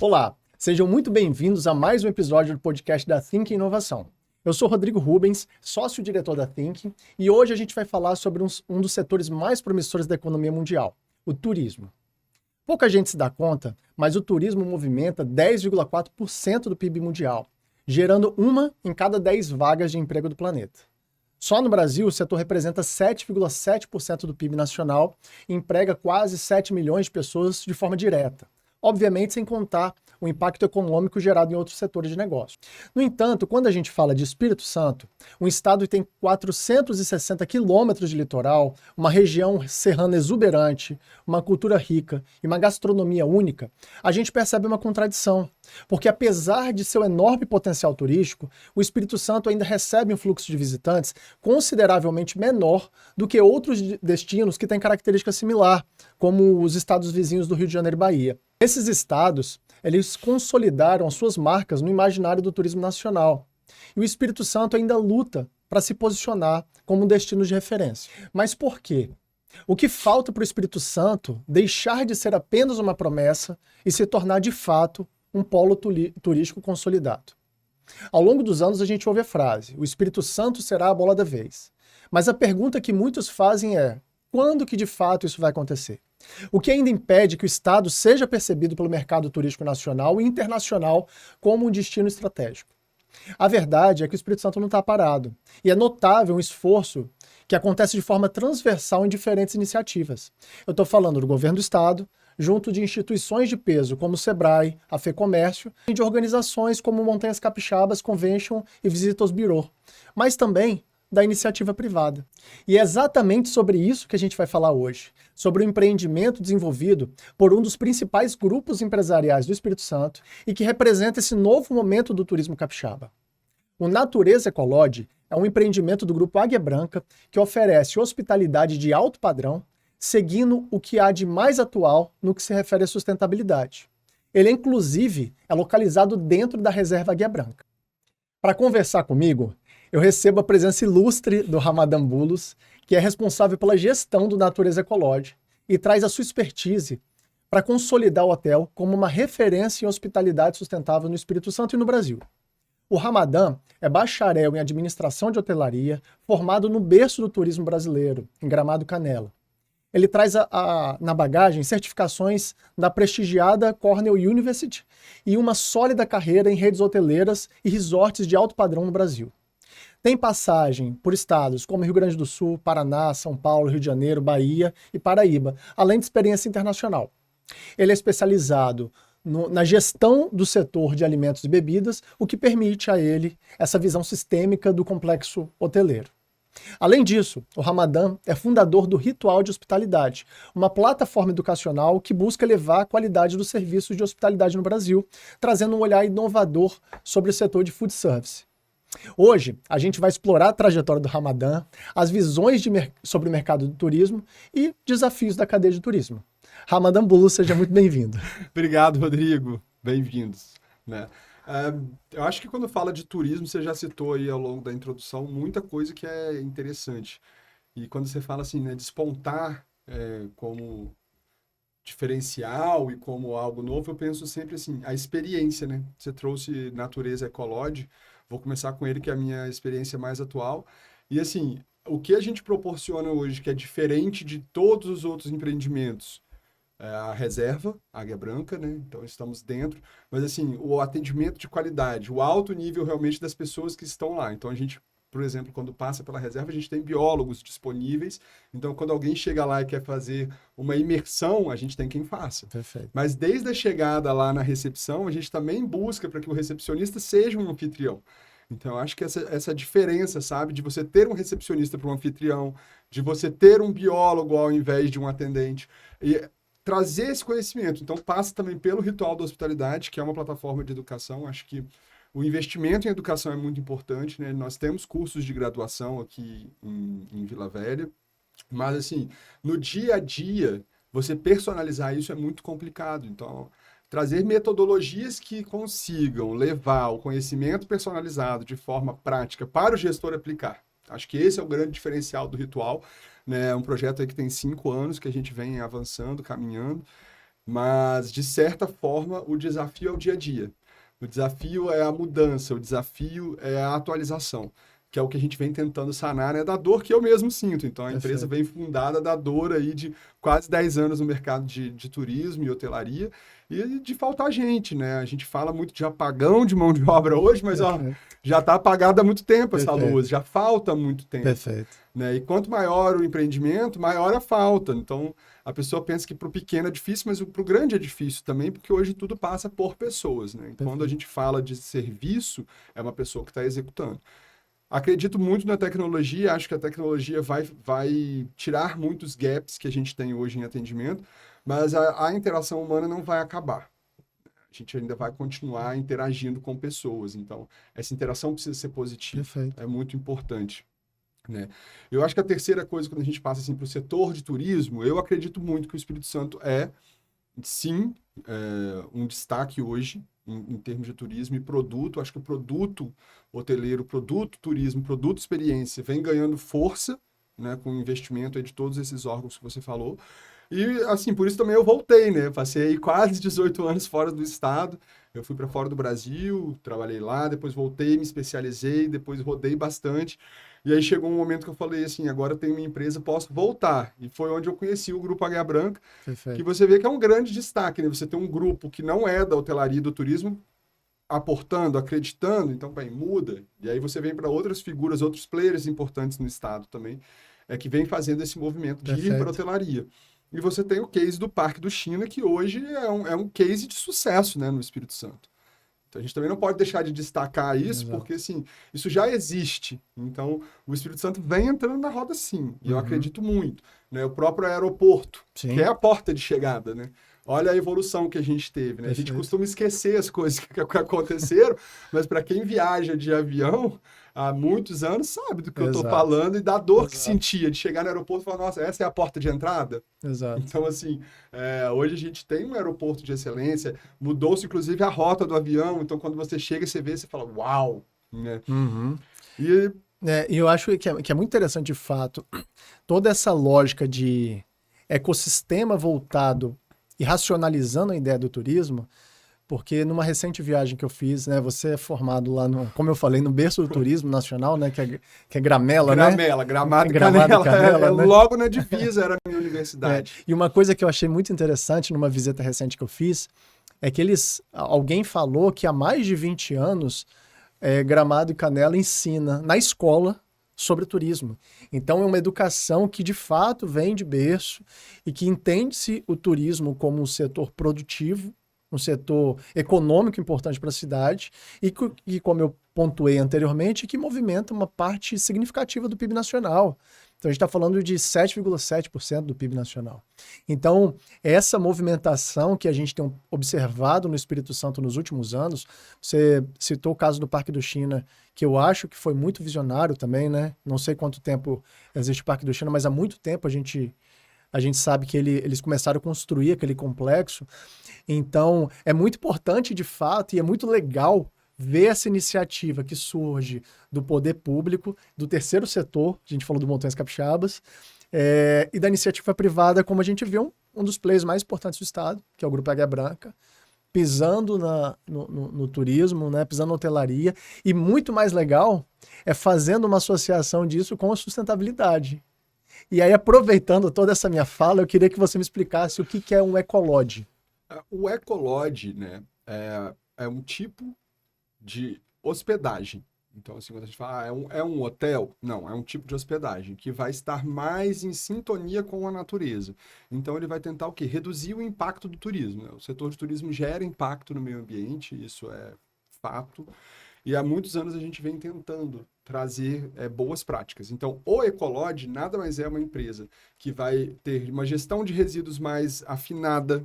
Olá, sejam muito bem-vindos a mais um episódio do podcast da Think Inovação. Eu sou Rodrigo Rubens, sócio-diretor da Think, e hoje a gente vai falar sobre um dos setores mais promissores da economia mundial, o turismo. Pouca gente se dá conta, mas o turismo movimenta 10,4% do PIB mundial, gerando uma em cada 10 vagas de emprego do planeta. Só no Brasil, o setor representa 7,7% do PIB nacional e emprega quase 7 milhões de pessoas de forma direta. Obviamente, sem contar o impacto econômico gerado em outros setores de negócio. No entanto, quando a gente fala de Espírito Santo, um estado que tem 460 quilômetros de litoral, uma região serrana exuberante, uma cultura rica e uma gastronomia única, a gente percebe uma contradição. Porque apesar de seu enorme potencial turístico, o Espírito Santo ainda recebe um fluxo de visitantes consideravelmente menor do que outros destinos que têm característica similar, como os estados vizinhos do Rio de Janeiro e Bahia. Esses estados, eles consolidaram as suas marcas no imaginário do turismo nacional. E o Espírito Santo ainda luta para se posicionar como um destino de referência. Mas por quê? O que falta para o Espírito Santo deixar de ser apenas uma promessa e se tornar de fato um polo turístico consolidado? Ao longo dos anos a gente ouve a frase, o Espírito Santo será a bola da vez. Mas a pergunta que muitos fazem é, quando que de fato isso vai acontecer? O que ainda impede que o estado seja percebido pelo mercado turístico nacional e internacional como um destino estratégico? A verdade é que o Espírito Santo não está parado. E é notável um esforço que acontece de forma transversal em diferentes iniciativas. Eu estou falando do governo do estado, junto de instituições de peso como o Sebrae, a FEComércio, e de organizações como Montanhas Capixabas, Convention e Visitors Bureau, mas também da iniciativa privada. E é exatamente sobre isso que a gente vai falar hoje, sobre o empreendimento desenvolvido por um dos principais grupos empresariais do Espírito Santo e que representa esse novo momento do turismo capixaba. O Natureza Ecolodge é um empreendimento do grupo Águia Branca que oferece hospitalidade de alto padrão, seguindo o que há de mais atual no que se refere à sustentabilidade. Ele, inclusive, é localizado dentro da Reserva Águia Branca. Para conversar comigo, eu recebo a presença ilustre do Ramadan Bulus, que é responsável pela gestão do Natureza Ecolodge e traz a sua expertise para consolidar o hotel como uma referência em hospitalidade sustentável no Espírito Santo e no Brasil. O Ramadan é bacharel em administração de hotelaria, formado no berço do turismo brasileiro, em Gramado Canela. Ele traz na bagagem certificações da prestigiada Cornell University e uma sólida carreira em redes hoteleiras e resorts de alto padrão no Brasil. Tem passagem por estados como Rio Grande do Sul, Paraná, São Paulo, Rio de Janeiro, Bahia e Paraíba, além de experiência internacional. Ele é especializado na gestão do setor de alimentos e bebidas, o que permite a ele essa visão sistêmica do complexo hoteleiro. Além disso, o Ramadan é fundador do Ritual de Hospitalidade, uma plataforma educacional que busca elevar a qualidade dos serviços de hospitalidade no Brasil, trazendo um olhar inovador sobre o setor de food service. Hoje, a gente vai explorar a trajetória do Ramadan, as visões sobre o mercado do turismo e desafios da cadeia de turismo. Ramadan Bulus, seja muito bem-vindo. Obrigado, Rodrigo. Bem-vindos. Eu acho que quando fala de turismo, você já citou aí ao longo da introdução muita coisa que é interessante. E quando você fala assim, né, despontar como diferencial e como algo novo, eu penso sempre assim, a experiência, né? Você trouxe Natureza Ecolodge, vou começar com ele, que é a minha experiência mais atual. E assim, o que a gente proporciona hoje, que é diferente de todos os outros empreendimentos, é a reserva, Águia Branca, né? Então estamos dentro, mas assim, o atendimento de qualidade, o alto nível realmente das pessoas que estão lá. Então a gente, por exemplo, quando passa pela reserva, a gente tem biólogos disponíveis. Então, quando alguém chega lá e quer fazer uma imersão, a gente tem quem faça. Perfeito. Mas desde a chegada lá na recepção, a gente também busca para que o recepcionista seja um anfitrião. Então, eu acho que essa diferença, sabe, de você ter um recepcionista para um anfitrião, de você ter um biólogo ao invés de um atendente, e trazer esse conhecimento. Então, passa também pelo Ritual da Hospitalidade, que é uma plataforma de educação. Acho que o investimento em educação é muito importante, né? Nós temos cursos de graduação aqui em Vila Velha, mas assim, no dia a dia, você personalizar isso é muito complicado. Então, trazer metodologias que consigam levar o conhecimento personalizado de forma prática para o gestor aplicar. Acho que esse é o grande diferencial do Ritual, né? É um projeto aí que tem 5 anos, que a gente vem avançando, caminhando. mas, de certa forma, o desafio é o dia a dia. O desafio é a mudança, o desafio é a atualização, que é o que a gente vem tentando sanar, né, da dor que eu mesmo sinto. Então, a empresa vem fundada da dor aí de quase 10 anos no mercado de turismo e hotelaria e de faltar gente, né? A gente fala muito de apagão de mão de obra hoje, mas ó, já está apagada há muito tempo essa luz, já falta muito tempo. Né? E quanto maior o empreendimento, maior a falta. Então, a pessoa pensa que para o pequeno é difícil, mas para o grande é difícil também, porque hoje tudo passa por pessoas, né? Quando a gente fala de serviço, é uma pessoa que está executando. Acredito muito na tecnologia, acho que a tecnologia vai tirar muitos gaps que a gente tem hoje em atendimento, mas a interação humana não vai acabar. A gente ainda vai continuar interagindo com pessoas, então essa interação precisa ser positiva, é muito importante. Né? Eu acho que a terceira coisa, quando a gente passa assim, para o setor de turismo, eu acredito muito que o Espírito Santo sim, um destaque hoje em termos de turismo e produto. Acho que o produto hoteleiro, produto turismo, produto experiência vem ganhando força, né, com o investimento aí de todos esses órgãos que você falou. E, assim, por isso também eu voltei, né? Passei quase 18 anos fora do estado. Eu fui para fora do Brasil, trabalhei lá, depois voltei, me especializei, depois rodei bastante. E aí chegou um momento que eu falei assim, agora eu tenho minha empresa, posso voltar. E foi onde eu conheci o Grupo Águia Branca, que você vê que é um grande destaque, né? Você tem um grupo que não é da hotelaria e do turismo, aportando, acreditando, então, bem, muda. E aí você vem para outras figuras, outros players importantes no estado também, que vem fazendo esse movimento de ir para a hotelaria. E você tem o case do Parque do China, que hoje é um case de sucesso, né, no Espírito Santo. Então, a gente também não pode deixar de destacar isso, porque, assim, isso já existe. Então, o Espírito Santo vem entrando na roda, sim. E eu acredito muito. Né? O próprio aeroporto, que é a porta de chegada, né? Olha a evolução que a gente teve, né? A gente costuma esquecer as coisas que aconteceram, mas para quem viaja de avião há muitos anos sabe do que eu estou falando e da dor que sentia de chegar no aeroporto e falar, nossa, essa é a porta de entrada? Então, assim, hoje a gente tem um aeroporto de excelência, mudou-se inclusive a rota do avião, então quando você chega, você vê, você fala, uau! Né? E eu acho que é muito interessante, de fato, toda essa lógica de ecossistema voltado e racionalizando a ideia do turismo, porque numa recente viagem que eu fiz, né, você é formado lá como eu falei, no berço do turismo nacional, né, que é Gramela, né? Gramado e Canela, né? Logo na divisa era a minha universidade. E uma coisa que eu achei muito interessante numa visita recente que eu fiz, é que alguém falou que há mais de 20 anos, Gramado e Canela ensina na escola sobre turismo. Então é uma educação que de fato vem de berço e que entende-se o turismo como um setor produtivo, um setor econômico importante para a cidade e, como eu pontuei anteriormente, que movimenta uma parte significativa do PIB nacional. Então a gente está falando de 7,7% do PIB nacional. Então essa movimentação que a gente tem observado no Espírito Santo nos últimos anos, você citou o caso do Parque do China, que eu acho que foi muito visionário também, né? Não sei quanto tempo existe o Parque do China, mas há muito tempo a gente sabe que eles começaram a construir aquele complexo. Então, é muito importante, de fato, e é muito legal ver essa iniciativa que surge do poder público, do terceiro setor, a gente falou do Montanhas Capixabas, e da iniciativa privada, como a gente vê um dos players mais importantes do estado, que é o Grupo Águia Branca, pisando no turismo, né, pisando na hotelaria, e muito mais legal é fazendo uma associação disso com a sustentabilidade. E aí, aproveitando toda essa minha fala, eu queria que você me explicasse o que é um ecolodge. O ecolodge, né, é um tipo de hospedagem. Então, assim, quando a gente fala, é um hotel? Não, é um tipo de hospedagem que vai estar mais em sintonia com a natureza. Então, ele vai tentar o quê? Reduzir o impacto do turismo. Né? O setor de turismo gera impacto no meio ambiente, isso é fato. E há muitos anos a gente vem tentando trazer boas práticas. Então, o Ecolodge nada mais é uma empresa que vai ter uma gestão de resíduos mais afinada,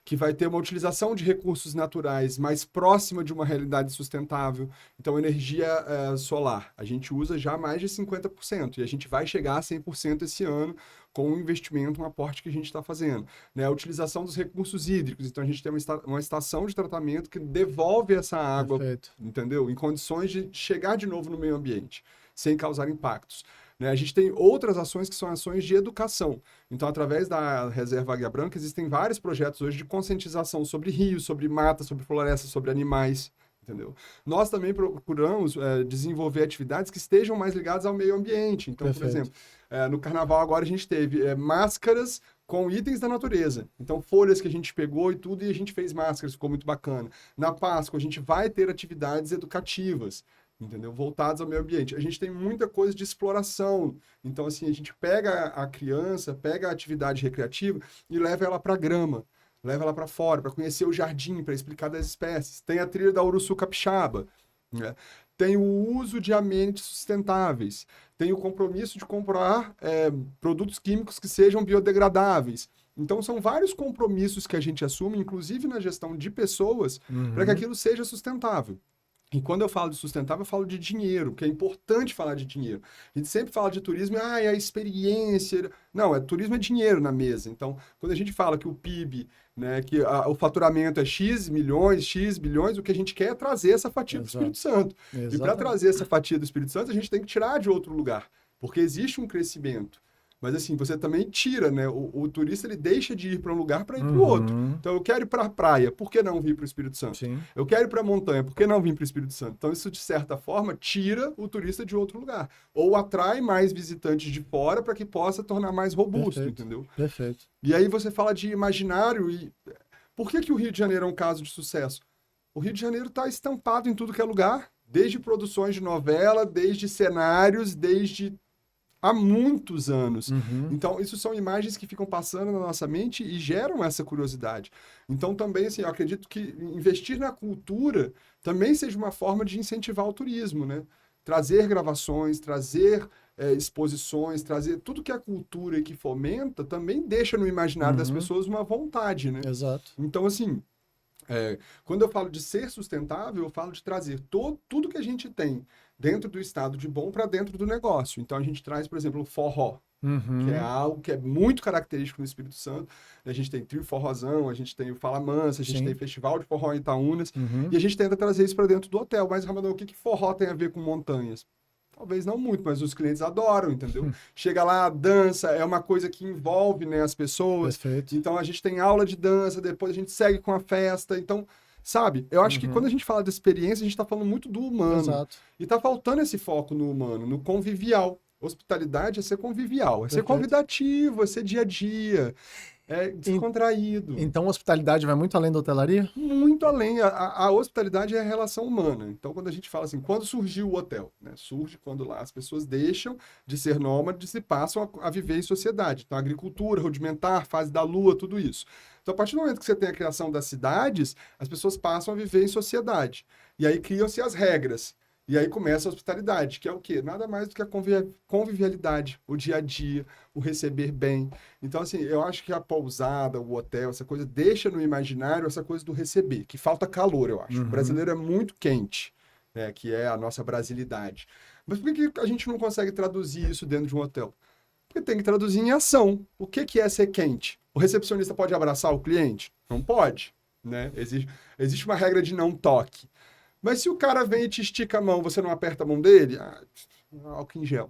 que vai ter uma utilização de recursos naturais mais próxima de uma realidade sustentável. Então, energia solar, a gente usa já mais de 50%, e a gente vai chegar a 100% esse ano com o investimento, um aporte que a gente está fazendo. Né? A utilização dos recursos hídricos, então a gente tem uma estação de tratamento que devolve essa água, entendeu? Em condições de chegar de novo no meio ambiente, sem causar impactos. né? A gente tem outras ações que são ações de educação. Então, através da Reserva Águia Branca, existem vários projetos hoje de conscientização sobre rios, sobre mata, sobre floresta, sobre animais, entendeu? Nós também procuramos desenvolver atividades que estejam mais ligadas ao meio ambiente. Então, por exemplo, no Carnaval agora a gente teve máscaras com itens da natureza. Então, folhas que a gente pegou e tudo, e a gente fez máscaras, ficou muito bacana. Na Páscoa, a gente vai ter atividades educativas, entendeu? Voltadas ao meio ambiente. A gente tem muita coisa de exploração. Então, assim, a gente pega a criança, pega a atividade recreativa e leva ela para grama. Leva ela para fora, para conhecer o jardim, para explicar das espécies. Tem a trilha da Uruçu Capixaba, né? Tem o uso de ambientes sustentáveis. Tem o compromisso de comprar produtos químicos que sejam biodegradáveis. Então, são vários compromissos que a gente assume, inclusive na gestão de pessoas, para que aquilo seja sustentável. E quando eu falo de sustentável, eu falo de dinheiro, porque é importante falar de dinheiro. A gente sempre fala de turismo, é a experiência. Não, turismo é dinheiro na mesa. Então, quando a gente fala que o PIB, né, que o faturamento é X milhões, X bilhões, o que a gente quer é trazer essa fatia do Espírito Santo. E para trazer essa fatia do Espírito Santo, a gente tem que tirar de outro lugar, porque existe um crescimento. Mas assim, você também tira, né? O turista, ele deixa de ir para um lugar para ir para o outro. Então, eu quero ir para a praia, por que não vir para o Espírito Santo? Sim. Eu quero ir para a montanha, por que não vir para o Espírito Santo? Então, isso, de certa forma, tira o turista de outro lugar. Ou atrai mais visitantes de fora para que possa tornar mais robusto, entendeu? Perfeito. E aí você fala de imaginário e... Por que o Rio de Janeiro é um caso de sucesso? O Rio de Janeiro está estampado em tudo que é lugar, desde produções de novela, desde cenários, desde... há muitos anos. Então, isso são imagens que ficam passando na nossa mente e geram essa curiosidade. Então, também, assim, eu acredito que investir na cultura também seja uma forma de incentivar o turismo, né? Trazer gravações, trazer exposições, trazer tudo que é cultura e que fomenta, também deixa no imaginário das pessoas uma vontade, né? Exato. Então, assim, quando eu falo de ser sustentável, eu falo de trazer tudo que a gente tem dentro do estado de bom para dentro do negócio. Então, a gente traz, por exemplo, o forró, que é algo que é muito característico no Espírito Santo. A gente tem trio forrozão, a gente tem o Fala Mansa, a gente tem festival de forró em Itaúnas, e a gente tenta trazer isso para dentro do hotel. Mas, Ramadão, o que forró tem a ver com montanhas? Talvez não muito, mas os clientes adoram, entendeu? Chega lá, dança, é uma coisa que envolve, né, as pessoas. Perfeito. Então, a gente tem aula de dança, depois a gente segue com a festa. Então, sabe, eu acho que quando a gente fala de experiência, a gente está falando muito do humano. Exato. E está faltando esse foco no humano, no convivial. Hospitalidade é ser convivial, é ser convidativo, é ser dia a dia, é descontraído. Então, a hospitalidade vai muito além da hotelaria? Muito além. A hospitalidade é a relação humana. Então, quando a gente fala assim, quando surgiu o hotel? Né? Surge quando lá as pessoas deixam de ser nômades e passam a viver em sociedade. Então, agricultura, rudimentar, fase da lua, tudo isso. Então, a partir do momento que você tem a criação das cidades, as pessoas passam a viver em sociedade. E aí criam-se as regras. E aí começa a hospitalidade, que é o quê? Nada mais do que a convivialidade, o dia a dia, o receber bem. Então, assim, eu acho que a pousada, o hotel, essa coisa, deixa no imaginário essa coisa do receber, que falta calor, eu acho. O brasileiro é muito quente, né, que é a nossa brasilidade. Mas por que a gente não consegue traduzir isso dentro de um hotel? Porque tem que traduzir em ação. O que é ser quente? O recepcionista pode abraçar o cliente? Não pode, né? Existe uma regra de não toque. Mas se o cara vem e te estica a mão, você não aperta a mão dele? Álcool em gel.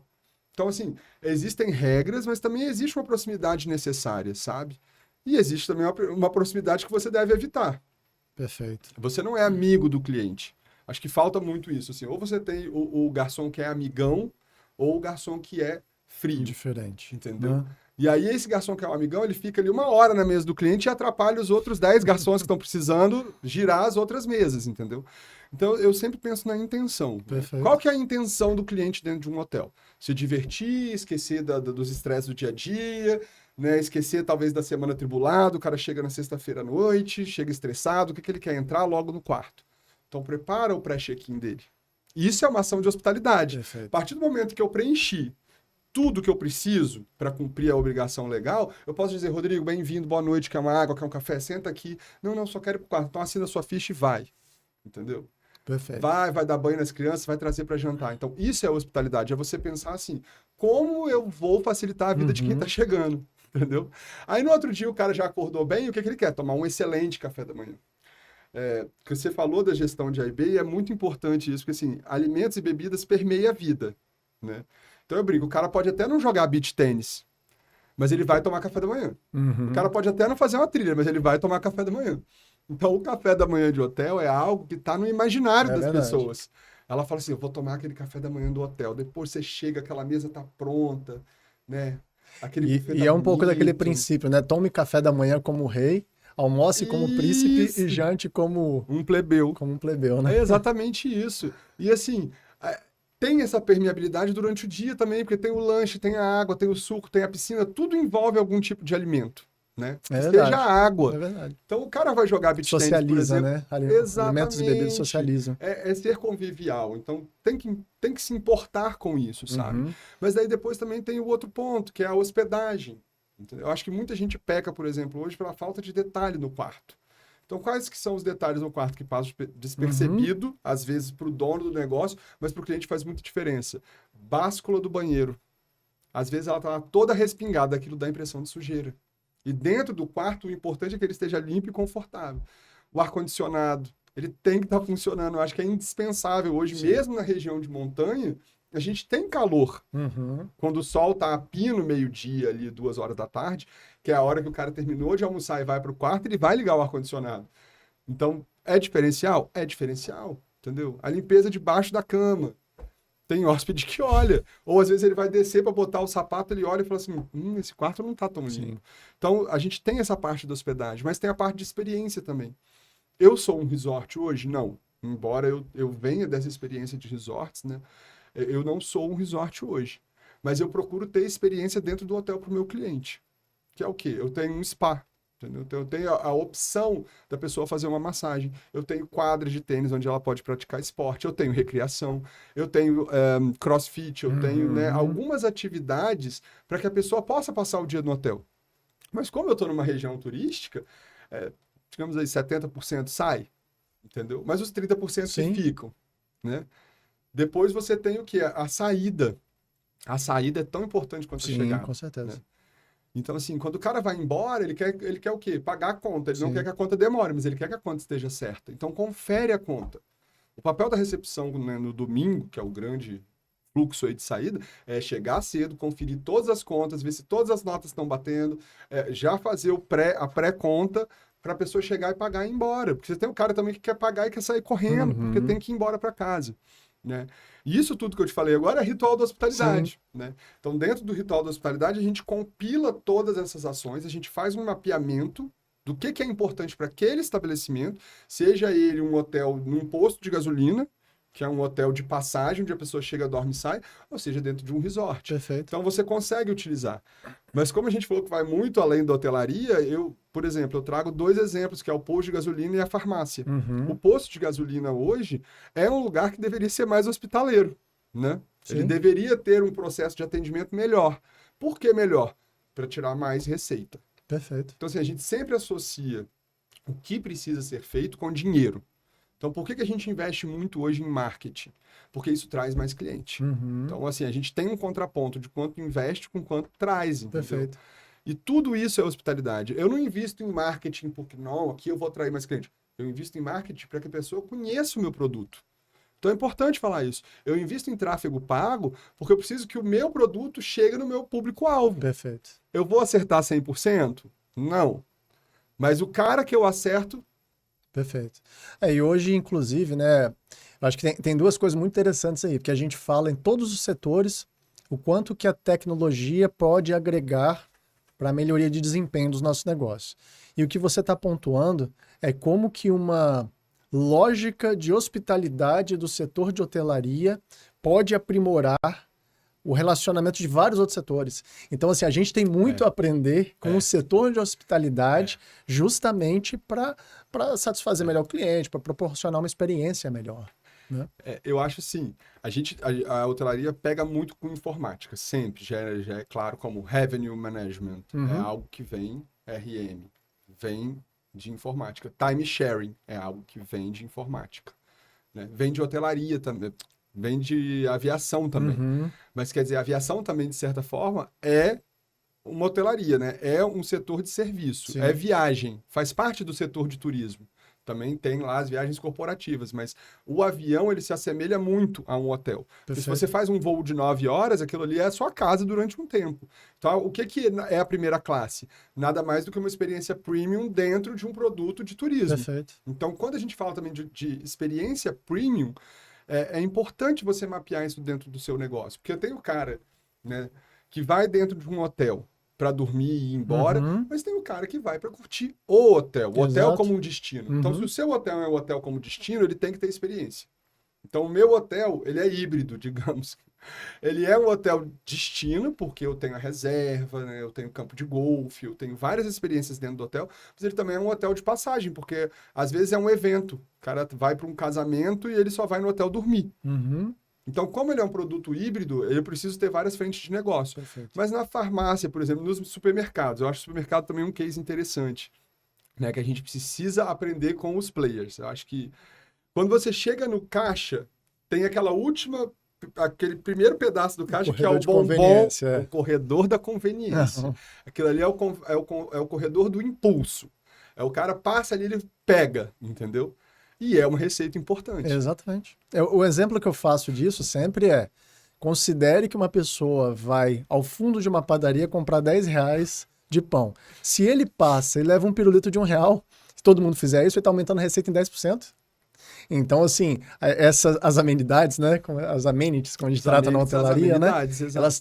Então, assim, existem regras, mas também existe uma proximidade necessária, sabe? E existe também uma proximidade que você deve evitar. Perfeito. Você não é amigo do cliente. Acho que falta muito isso, assim. Ou você tem o garçom que é amigão, ou o garçom que é frio. Diferente. Entendeu? Né? E aí esse garçom que é um amigão, ele fica ali 1 hora na mesa do cliente e atrapalha os outros 10 garçons que estão precisando girar as outras mesas, entendeu? Então, eu sempre penso na intenção. Perfeito. Qual que é a intenção do cliente dentro de um hotel? Se divertir, esquecer dos estresses do dia a dia, né? Esquecer talvez da semana tribulada, o cara chega na sexta-feira à noite, chega estressado, o que ele quer? Entrar logo no quarto. Então, prepara o pré-check-in dele. Isso é uma ação de hospitalidade. Perfeito. A partir do momento que eu preenchi tudo que eu preciso para cumprir a obrigação legal, eu posso dizer, Rodrigo, bem-vindo, boa noite, quer uma água, quer um café, senta aqui. Não, só quero ir pro quarto. Então assina a sua ficha e vai. Entendeu? Perfeito. Vai dar banho nas crianças, vai trazer para jantar. Então, isso é hospitalidade, é você pensar assim, como eu vou facilitar a vida de quem tá chegando, entendeu? Aí no outro dia o cara já acordou bem, o que ele quer? Tomar um excelente café da manhã. Que você falou da gestão de A e B, e é muito importante isso, porque assim, alimentos e bebidas permeiam a vida, né? Então, Então eu brinco, o cara pode até não jogar beach tênis, mas ele vai tomar café da manhã. Uhum. O cara pode até não fazer uma trilha, mas ele vai tomar café da manhã. Então o café da manhã de hotel é algo que está no imaginário das verdade. pessoas. Ela fala assim, eu vou tomar aquele café da manhã do hotel. Depois você chega, aquela mesa tá pronta, né? Aquele buffet E tá é um pouco daquele bonito. princípio, né? Tome café da manhã como rei, almoce como príncipe Isso. e jante como Um plebeu. um plebeu, né? É exatamente isso. E assim, tem essa permeabilidade durante o dia também, porque tem o lanche, tem a água, tem o suco, tem a piscina, tudo envolve algum tipo de alimento, né? É Que verdade. seja água. É verdade. Então o cara vai jogar beach tennis, por Socializa, exemplo. né? Alimentos e bebidas Exatamente. socializam. É ser convivial. Então tem que se importar com isso, sabe? Uhum. Mas daí depois também tem o outro ponto, que é a hospedagem. Entendeu? Eu acho que muita gente peca, por exemplo, hoje pela falta de detalhe no quarto. Então, quais que são os detalhes no quarto que passam despercebido, às vezes, para o dono do negócio, mas para o cliente faz muita diferença? Báscula do banheiro. Às vezes ela está toda respingada, aquilo dá impressão de sujeira. E dentro do quarto, o importante é que ele esteja limpo e confortável. O ar-condicionado, ele tem que estar funcionando. Eu acho que é indispensável hoje, Sim. mesmo na região de montanha, a gente tem calor. Uhum. Quando o sol tá a pino, meio-dia ali, 2 horas da tarde, que é a hora que o cara terminou de almoçar e vai para o quarto, ele vai ligar o ar-condicionado. Então, é diferencial? É diferencial, entendeu? A limpeza debaixo da cama. Tem hóspede que olha. Ou às vezes ele vai descer para botar o sapato, ele olha e fala assim, esse quarto não tá tão limpo. Então, a gente tem essa parte da hospedagem, mas tem a parte de experiência também. Eu sou um resort hoje? Não. Embora eu venha dessa experiência de resorts, né? Eu não sou um resort hoje. Mas eu procuro ter experiência dentro do hotel para o meu cliente. Que é o quê? Eu tenho um spa. Entendeu? Então, eu tenho a opção da pessoa fazer uma massagem. Eu tenho quadras de tênis onde ela pode praticar esporte. Eu tenho recreação. Eu tenho crossfit. Eu tenho, né, algumas atividades para que a pessoa possa passar o dia no hotel. Mas como eu estou numa região turística, digamos aí, 70% sai. Entendeu? Mas os 30% Sim. que ficam, né? Depois você tem o quê? A saída. A saída é tão importante quanto a Sim, chegada. com certeza. Né? Então, assim, quando o cara vai embora, ele quer o quê? Pagar a conta. Ele não Sim. quer que a conta demore, mas ele quer que a conta esteja certa. Então, confere a conta. O papel da recepção, né, no domingo, que é o grande fluxo aí de saída, é chegar cedo, conferir todas as contas, ver se todas as notas estão batendo, já fazer a pré-conta para a pessoa chegar e pagar e ir embora. Porque você tem um cara também que quer pagar e quer sair correndo, porque tem que ir embora para casa. Né? E isso tudo que eu te falei agora é ritual da hospitalidade. Né? Então, dentro do ritual da hospitalidade, a gente compila todas essas ações, a gente faz um mapeamento do que é importante para aquele estabelecimento, seja ele um hotel num posto de gasolina, que é um hotel de passagem, onde a pessoa chega, dorme e sai, ou seja, dentro de um resort. Perfeito. Então, você consegue utilizar. Mas como a gente falou que vai muito além da hotelaria, por exemplo, eu trago 2 exemplos, que é o posto de gasolina e a farmácia. O posto de gasolina hoje é um lugar que deveria ser mais hospitaleiro, né? Sim. Ele deveria ter um processo de atendimento melhor. Por que melhor? Para tirar mais receita. Perfeito. Então, assim, a gente sempre associa o que precisa ser feito com dinheiro. Então, por que a gente investe muito hoje em marketing? Porque isso traz mais cliente. Então, assim, a gente tem um contraponto de quanto investe com quanto traz, entendeu? Perfeito. E tudo isso é hospitalidade. Eu não invisto em marketing porque, não, aqui eu vou atrair mais cliente. Eu invisto em marketing para que a pessoa conheça o meu produto. Então, é importante falar isso. Eu invisto em tráfego pago porque eu preciso que o meu produto chegue no meu público-alvo. Perfeito. Eu vou acertar 100%? Não. Mas o cara que eu acerto... Perfeito. E hoje, inclusive, né, eu acho que tem 2 coisas muito interessantes aí, porque a gente fala em todos os setores o quanto que a tecnologia pode agregar para a melhoria de desempenho dos nossos negócios. E o que você está pontuando é como que uma lógica de hospitalidade do setor de hotelaria pode aprimorar o relacionamento de vários outros setores. Então, assim, a gente tem muito a aprender com o setor de hospitalidade justamente para satisfazer melhor o cliente, para proporcionar uma experiência melhor. Né? Eu acho assim, a hotelaria pega muito com informática, sempre, já é claro como Revenue Management, é algo que vem, RM, vem de informática. Time Sharing é algo que vem de informática. Né? Vem de hotelaria também, vem de aviação também. Mas quer dizer, a aviação também, de certa forma, é uma hotelaria, né? É um setor de serviço, Sim. é viagem, faz parte do setor de turismo. Também tem lá as viagens corporativas, mas o avião, ele se assemelha muito a um hotel. Porque se você faz um voo de 9 horas, aquilo ali é a sua casa durante um tempo. Então, o que é a primeira classe? Nada mais do que uma experiência premium dentro de um produto de turismo. Perfeito. Então, quando a gente fala também de experiência premium, é importante você mapear isso dentro do seu negócio. Porque tem o cara, né, que vai dentro de um hotel para dormir e ir embora, mas tem o cara que vai para curtir o hotel como um destino. Então, se o seu hotel é um hotel como destino, ele tem que ter experiência. Então, o meu hotel, ele é híbrido, digamos. Ele é um hotel destino, porque eu tenho a reserva, né? Eu tenho campo de golfe, eu tenho várias experiências dentro do hotel, mas ele também é um hotel de passagem, porque às vezes é um evento. O cara vai para um casamento e ele só vai no hotel dormir. Então, como ele é um produto híbrido, eu preciso ter várias frentes de negócio. Perfeito. Mas na farmácia, por exemplo, nos supermercados, eu acho o supermercado também um case interessante, né? Que a gente precisa aprender com os players. Eu acho que quando você chega no caixa, tem aquele primeiro pedaço do caixa que é o bombom, o corredor da conveniência. Aquilo ali é o corredor do impulso. O cara passa ali, ele pega, entendeu? E é uma receita importante. Exatamente. O exemplo que eu faço disso sempre é: considere que uma pessoa vai ao fundo de uma padaria comprar R$10 de pão. Se ele passa e leva um pirulito de R$1, se todo mundo fizer isso, ele está aumentando a receita em 10%. Então, assim, as amenidades, né? As amenities, como a gente trata na hotelaria, né?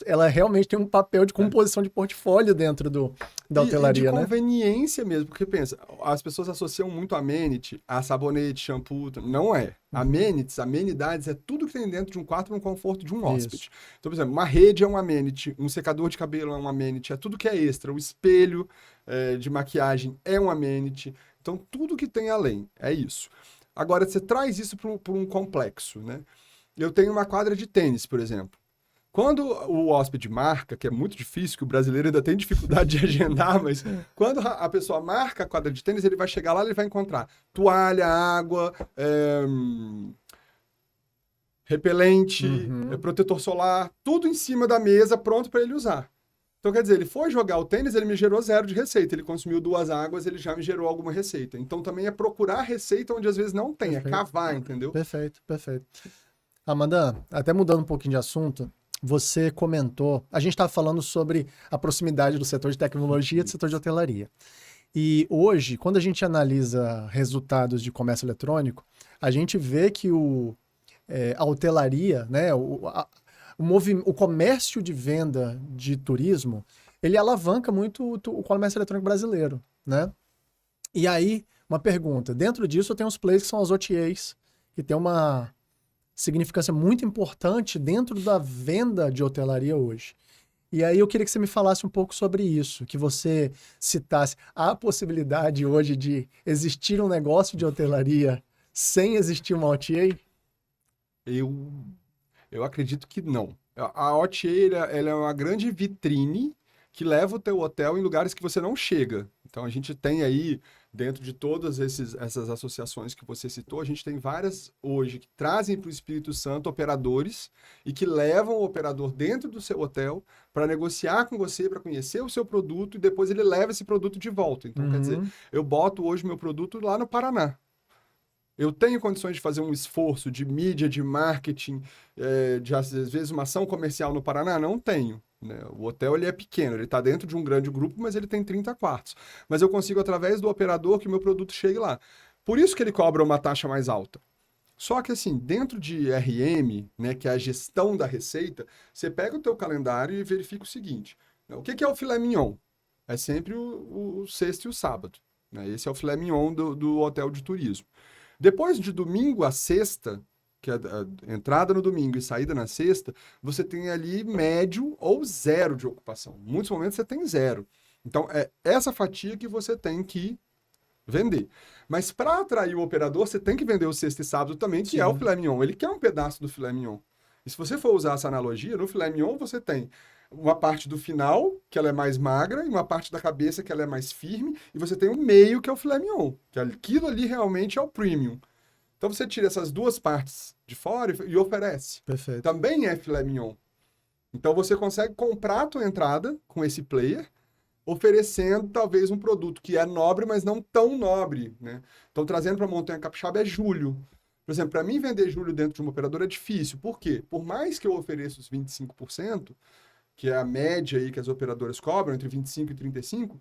Ela realmente tem um papel de composição de portfólio dentro da hotelaria, e de né? conveniência mesmo, porque pensa, as pessoas associam muito amenity a sabonete, shampoo, não é. Amenidades é tudo que tem dentro de um quarto no conforto de um hóspede. Então, por exemplo, uma rede é um amenity, um secador de cabelo é um amenity, é tudo que é extra. O espelho de maquiagem é um amenity. Então, tudo que tem além, é isso. Agora, você traz isso para um complexo, né? Eu tenho uma quadra de tênis, por exemplo. Quando o hóspede marca, que é muito difícil, que o brasileiro ainda tem dificuldade de agendar, mas quando a pessoa marca a quadra de tênis, ele vai chegar lá e ele vai encontrar toalha, água, repelente, protetor solar, tudo em cima da mesa, pronto para ele usar. Então, quer dizer, ele foi jogar o tênis, ele me gerou 0 de receita. Ele consumiu 2 águas, ele já me gerou alguma receita. Então, também é procurar receita onde às vezes não tem, perfeito. É cavar, entendeu? Perfeito, perfeito. Amanda, até mudando um pouquinho de assunto, você comentou, a gente estava falando sobre a proximidade do setor de tecnologia e do setor de hotelaria. E hoje, quando a gente analisa resultados de comércio eletrônico, a gente vê que a hotelaria, né, o comércio de venda de turismo, ele alavanca muito o comércio eletrônico brasileiro, né? E aí, uma pergunta. Dentro disso, tem os players que são as OTAs, que tem uma significância muito importante dentro da venda de hotelaria hoje. E aí eu queria que você me falasse um pouco sobre isso, que você citasse a possibilidade hoje de existir um negócio de hotelaria sem existir uma OTA? Eu acredito que não. A OTA, ela é uma grande vitrine que leva o teu hotel em lugares que você não chega. Então, a gente tem aí, dentro de todas essas associações que você citou, a gente tem várias hoje que trazem para o Espírito Santo operadores e que levam o operador dentro do seu hotel para negociar com você, para conhecer o seu produto e depois ele leva esse produto de volta. Então, quer dizer, eu boto hoje meu produto lá no Paraná. Eu tenho condições de fazer um esforço de mídia, de marketing, de às vezes uma ação comercial no Paraná? Não tenho. Né? O hotel ele é pequeno, ele está dentro de um grande grupo, mas ele tem 30 quartos. Mas eu consigo, através do operador, que o meu produto chegue lá. Por isso que ele cobra uma taxa mais alta. Só que assim, dentro de RM, né, que é a gestão da receita, você pega o teu calendário e verifica o seguinte. Né? O que é o filé mignon? É sempre o sexta e o sábado. Né? Esse é o filé mignon do hotel de turismo. Depois de domingo a sexta, que é a entrada no domingo e saída na sexta, você tem ali médio ou 0 de ocupação. Em muitos momentos você tem 0. Então, é essa fatia que você tem que vender. Mas para atrair o operador, você tem que vender o sexta e sábado também, que é o filé mignon. Ele quer um pedaço do filé mignon. E se você for usar essa analogia, no filé mignon você tem uma parte do final, que ela é mais magra, e uma parte da cabeça, que ela é mais firme, e você tem o meio, que é o filé mignon, que aquilo ali realmente é o premium. Então você tira essas duas partes de fora e oferece. Perfeito. Também é filé mignon. Então você consegue comprar a tua entrada com esse player, oferecendo talvez um produto que é nobre, mas não tão nobre, né? Então, trazendo para a Montanha Capixaba é julho. Por exemplo, para mim vender julho dentro de uma operadora é difícil. Por quê? Por mais que eu ofereça os 25%, que é a média aí que as operadoras cobram, entre 25% e 35%,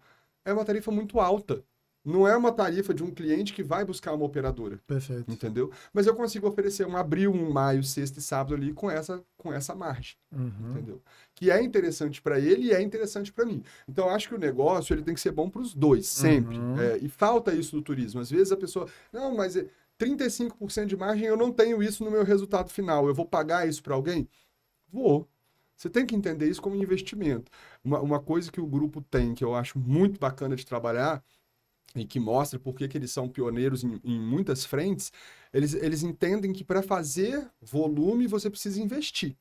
é uma tarifa muito alta. Não é uma tarifa de um cliente que vai buscar uma operadora. Perfeito. Entendeu? Mas eu consigo oferecer um abril, um maio, sexta e sábado ali com essa margem. Entendeu? Que é interessante para ele e é interessante para mim. Então, eu acho que o negócio ele tem que ser bom para os dois, sempre. E falta isso do turismo. Às vezes a pessoa, não, mas 35% de margem, eu não tenho isso no meu resultado final. Eu vou pagar isso para alguém? Vou. Você tem que entender isso como investimento. Uma coisa que o grupo tem, que eu acho muito bacana de trabalhar, e que mostra por que eles são pioneiros em muitas frentes, eles entendem que para fazer volume você precisa investir.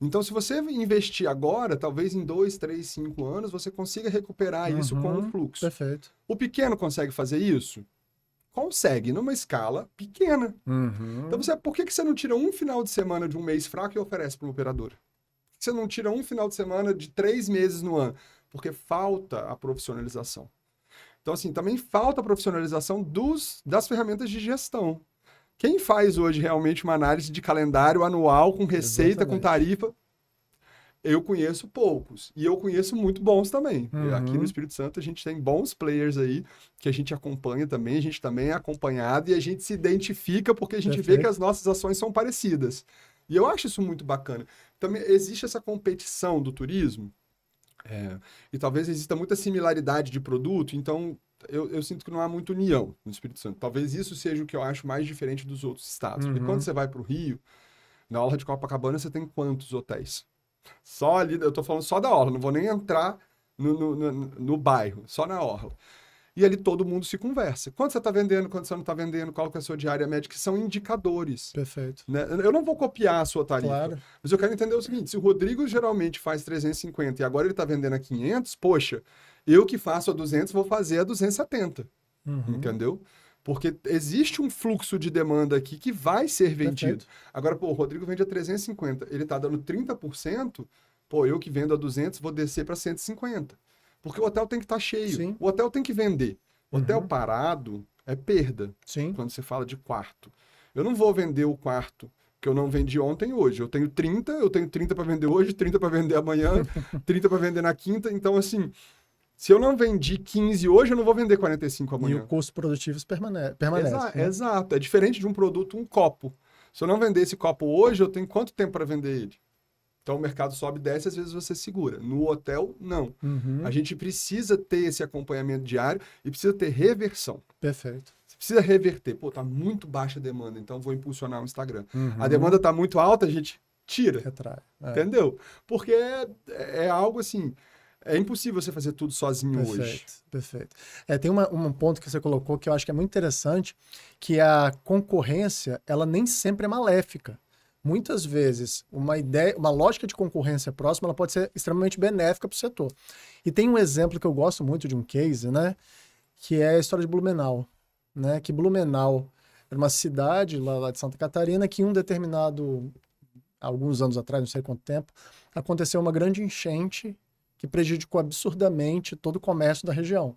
Então, se você investir agora, talvez em 2, 3, 5 anos, você consiga recuperar isso com o fluxo. Perfeito. O pequeno consegue fazer isso? Consegue, numa escala pequena. Então, por que você não tira um final de semana de um mês fraco e oferece para uma operadora? Por que você não tira um final de semana de 3 meses no ano? Porque falta a profissionalização. Então, assim, também falta a profissionalização das ferramentas de gestão. Quem faz hoje realmente uma análise de calendário anual com receita, Exatamente. com tarifa? Eu conheço poucos. E eu conheço muito bons também. Aqui no Espírito Santo a gente tem bons players aí que a gente acompanha também, a gente também é acompanhado e a gente se identifica porque a gente vê que as nossas ações são parecidas. E eu acho isso muito bacana. Também existe essa competição do turismo. E talvez exista muita similaridade de produto, então eu sinto que não há muita união no Espírito Santo. Talvez isso seja o que eu acho mais diferente dos outros estados. Porque quando você vai para o Rio, na orla de Copacabana, você tem quantos hotéis? Só ali, eu tô falando só da orla, não vou nem entrar no bairro, só na orla. E ali todo mundo se conversa. Quanto você está vendendo, quanto você não está vendendo, qual que é a sua diária média, que são indicadores. Perfeito. Né? Eu não vou copiar a sua tarifa, Claro. mas eu quero entender o seguinte, se o Rodrigo geralmente faz 350 e agora ele está vendendo a 500, poxa, eu que faço a 200 vou fazer a 270, entendeu? Porque existe um fluxo de demanda aqui que vai ser vendido. Perfeito. Agora, pô, o Rodrigo vende a 350, ele está dando 30%, pô, eu que vendo a 200 vou descer para 150. Porque o hotel tem que estar cheio. Sim. O hotel tem que vender. O hotel parado é perda. Sim. Quando você fala de quarto. Eu não vou vender o quarto que eu não vendi ontem e hoje. Eu tenho 30 para vender hoje, 30 para vender amanhã, 30 para vender na quinta. Então, assim, se eu não vendi 15 hoje, eu não vou vender 45 amanhã. E o custo produtivo permanece. Exato. É diferente de um produto, um copo. Se eu não vender esse copo hoje, eu tenho quanto tempo para vender ele? Então o mercado sobe e desce, às vezes você segura. No hotel, não. A gente precisa ter esse acompanhamento diário e precisa ter reversão. Perfeito. Você precisa reverter. Pô, tá muito baixa a demanda, então vou impulsionar o Instagram. A demanda tá muito alta, a gente tira. Retrai. Entendeu? Porque é algo assim, é impossível você fazer tudo sozinho hoje. Perfeito. Tem um ponto que você colocou que eu acho que é muito interessante, que a concorrência, ela nem sempre é maléfica. Muitas vezes, uma lógica de concorrência próxima, ela pode ser extremamente benéfica para o setor. E tem um exemplo que eu gosto muito de um case, né, que é a história de Blumenau, né, que Blumenau era uma cidade lá de Santa Catarina que alguns anos atrás, não sei quanto tempo, aconteceu uma grande enchente que prejudicou absurdamente todo o comércio da região.